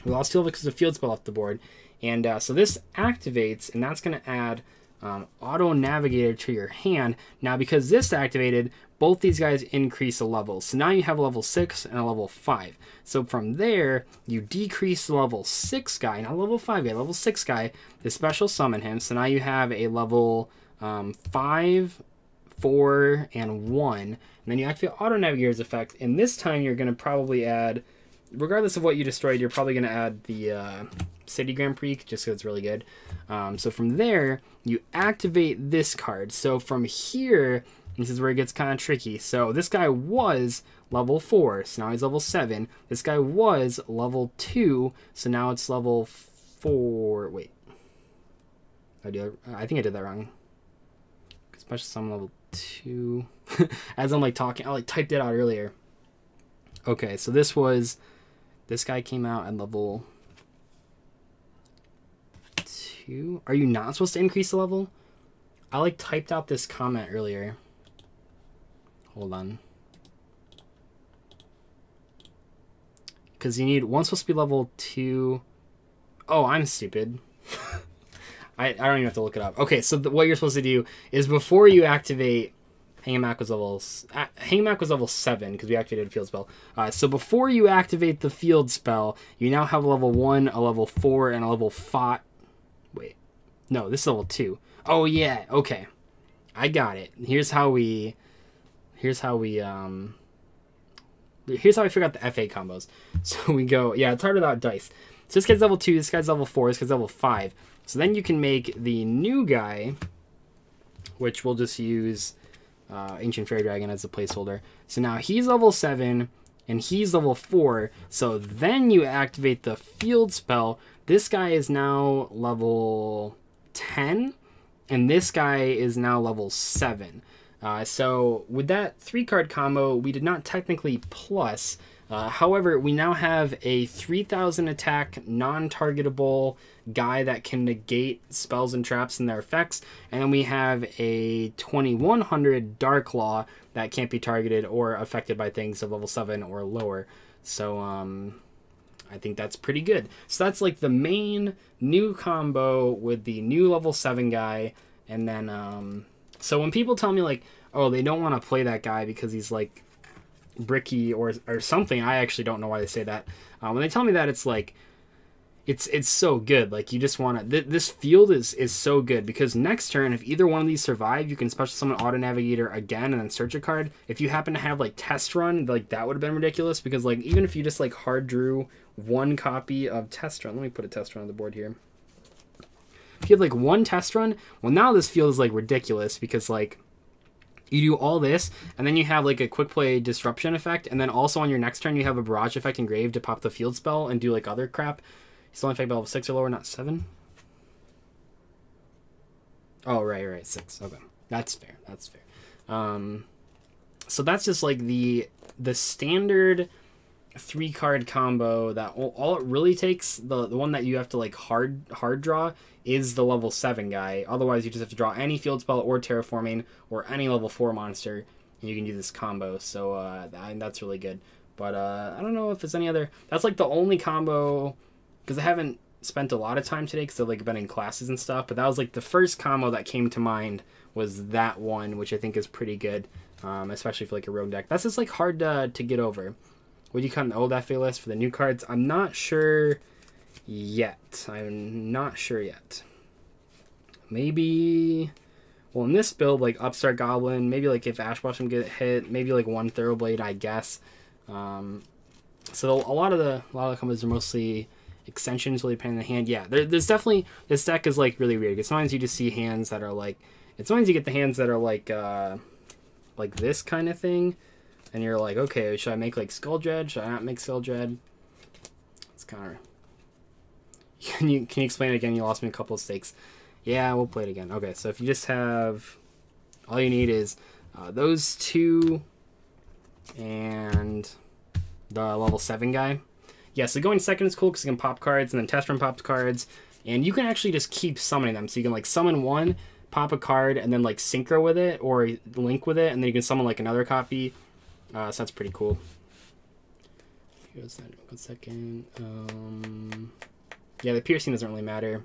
We lost 2 levels because of field spell off the board, and so this activates, and that's going to add Auto Navigator to your hand. Now because this activated, both these guys increase a level, so now you have a level 6 and a level 5. So from there, you decrease the level 6 guy, not level 5 guy, level 6 guy, to special summon him, so now you have a level 5, 4, and 1, and then you activate Auto Navigator's effect, and this time you're going to probably add, regardless of what you destroyed, you're probably going to add the City Grand Prix, just because it's really good. So from there, you activate this card. So from here, this is where it gets kind of tricky. So this guy was level 4, so now he's level 7. This guy was level 2, so now it's level 4. Wait. I think I did that wrong. Special summon level 2. As I'm like talking, I like typed it out earlier. Okay, so this guy came out at level 2. Are you not supposed to increase the level? I like typed out this comment earlier. Hold on. Because you need one's supposed to be level 2. Oh, I'm stupid. I don't even have to look it up. Okay, so what you're supposed to do is before you activate... Hanging Mac was level 7 because we activated a field spell. So before you activate the field spell, you now have a level 1, a level 4, and a level 5. Wait. No, this is level 2. Oh, yeah. Okay. I got it. Here's how we figure out the FA combos. So we go... Yeah, it's hard without dice. So this guy's level 2, this guy's level 4, this guy's level 5. So then you can make the new guy, which we'll just use Ancient Fairy Dragon as a placeholder. So now he's level 7, and he's level 4. So then you activate the field spell. This guy is now level 10, and this guy is now level 7. So with that 3-card combo, we did not technically plus. However, we now have a 3,000 attack, non-targetable guy that can negate spells and traps and their effects. And then we have a 2,100 Dark Law that can't be targeted or affected by things of level 7 or lower. So, I think that's pretty good. So that's like the main new combo with the new level 7 guy. And then, so when people tell me like, oh, they don't want to play that guy because he's like bricky or something, I actually don't know why they say that. When they tell me that, it's like, it's so good. Like, you just want to... This field is so good because next turn, if either one of these survive, you can special summon Auto Navigator again and then search a card. If you happen to have, like, Test Run, like, that would have been ridiculous because, like, even if you just, like, hard drew one copy of Test Run... Let me put a Test Run on the board here. If you have, like, one Test Run, well, now this field is, like, ridiculous because, like, you do all this, and then you have, like, a quick play disruption effect, and then also on your next turn, you have a barrage effect engraved to pop the field spell and do, like, other crap. He's only affected by level 6 or lower, not 7. Oh, right, 6. Okay. That's fair. That's fair. So that's just, like, the standard 3-card combo that all it really takes, the one that you have to like hard draw, is the level 7 guy. Otherwise, you just have to draw any field spell or terraforming or any level 4 monster, and you can do this combo. So that's really good. But I don't know if there's any other. That's like the only combo, because I haven't spent a lot of time today because I've like been in classes and stuff. But that was like the first combo that came to mind, was that one, which I think is pretty good, especially for like a rogue deck. That's just like hard to get over. Would you cut an old FA list for the new cards? I'm not sure yet. I'm not sure yet. Maybe, well, in this build, like Upstart Goblin, maybe like if Ash Blossom get hit, maybe like one Thoroughblade, I guess. So a lot of the combos are mostly extensions, really depending on the hand. Yeah, there's definitely, this deck is like really weird. Because sometimes you just see hands that are like, sometimes you get the hands that are like this kind of thing. And you're like, okay, should I make like Skull Dread? Should I not make Skull Dread? It's kind of... Can you explain it again? You lost me a couple of stakes. Yeah, we'll play it again. Okay, so if you just have... All you need is those two and the level 7 guy. Yeah, so going second is cool because you can pop cards, and then test run pops cards. And you can actually just keep summoning them. So you can like summon one, pop a card, and then like synchro with it or link with it. And then you can summon like another copy. So that's pretty cool. Here's that. 1 second. Yeah, the piercing doesn't really matter.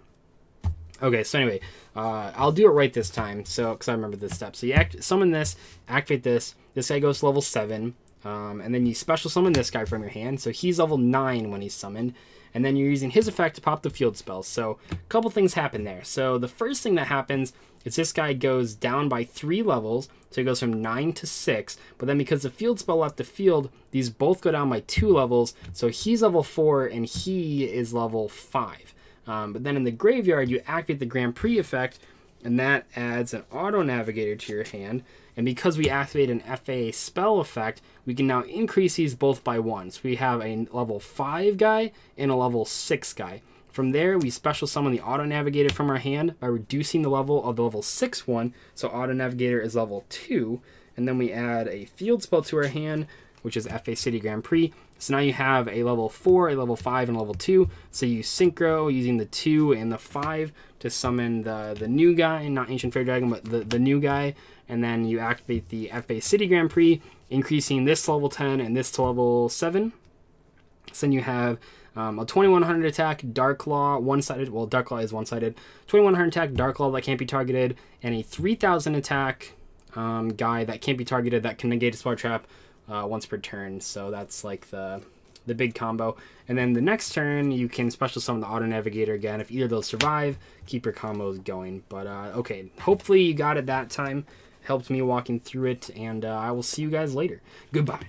Okay, so anyway, I'll do it right this time. So, because I remember this step. So you summon this, activate this. This guy goes to level 7, and then you special summon this guy from your hand. So he's level 9 when he's summoned, and then you're using his effect to pop the field spell. So a couple things happen there. So the first thing that happens is this guy goes down by 3 levels. So he goes from 9 to 6. But then because the field spell left the field, these both go down by 2 levels. So he's level 4 and he is level 5. But then in the graveyard, you activate the Grand Prix effect, and that adds an Auto Navigator to your hand. And because we activate an FA spell effect, we can now increase these both by 1. So we have a level 5 guy and a level 6 guy. From there, we special summon the Auto Navigator from our hand by reducing the level of the level 6 one. So Auto Navigator is level 2. And then we add a field spell to our hand, which is FA City Grand Prix. So now you have a level 4, a level 5, and a level 2. So you synchro using the 2 and the 5 to summon the new guy, not Ancient Fair Dragon, but the new guy. And then you activate the FA City Grand Prix, increasing this to level 10 and this to level 7. So then you have a 2100 attack, Dark Claw, one-sided. Well, Dark Claw is one-sided. 2100 attack, Dark Claw that can't be targeted, and a 3000 attack guy that can't be targeted that can negate a spell trap once per turn. So that's like the big combo. And then the next turn, you can special summon the Auto Navigator again. If either of those survive, keep your combos going. But okay, hopefully you got it that time. Helped me walking through it, and I will see you guys later. Goodbye.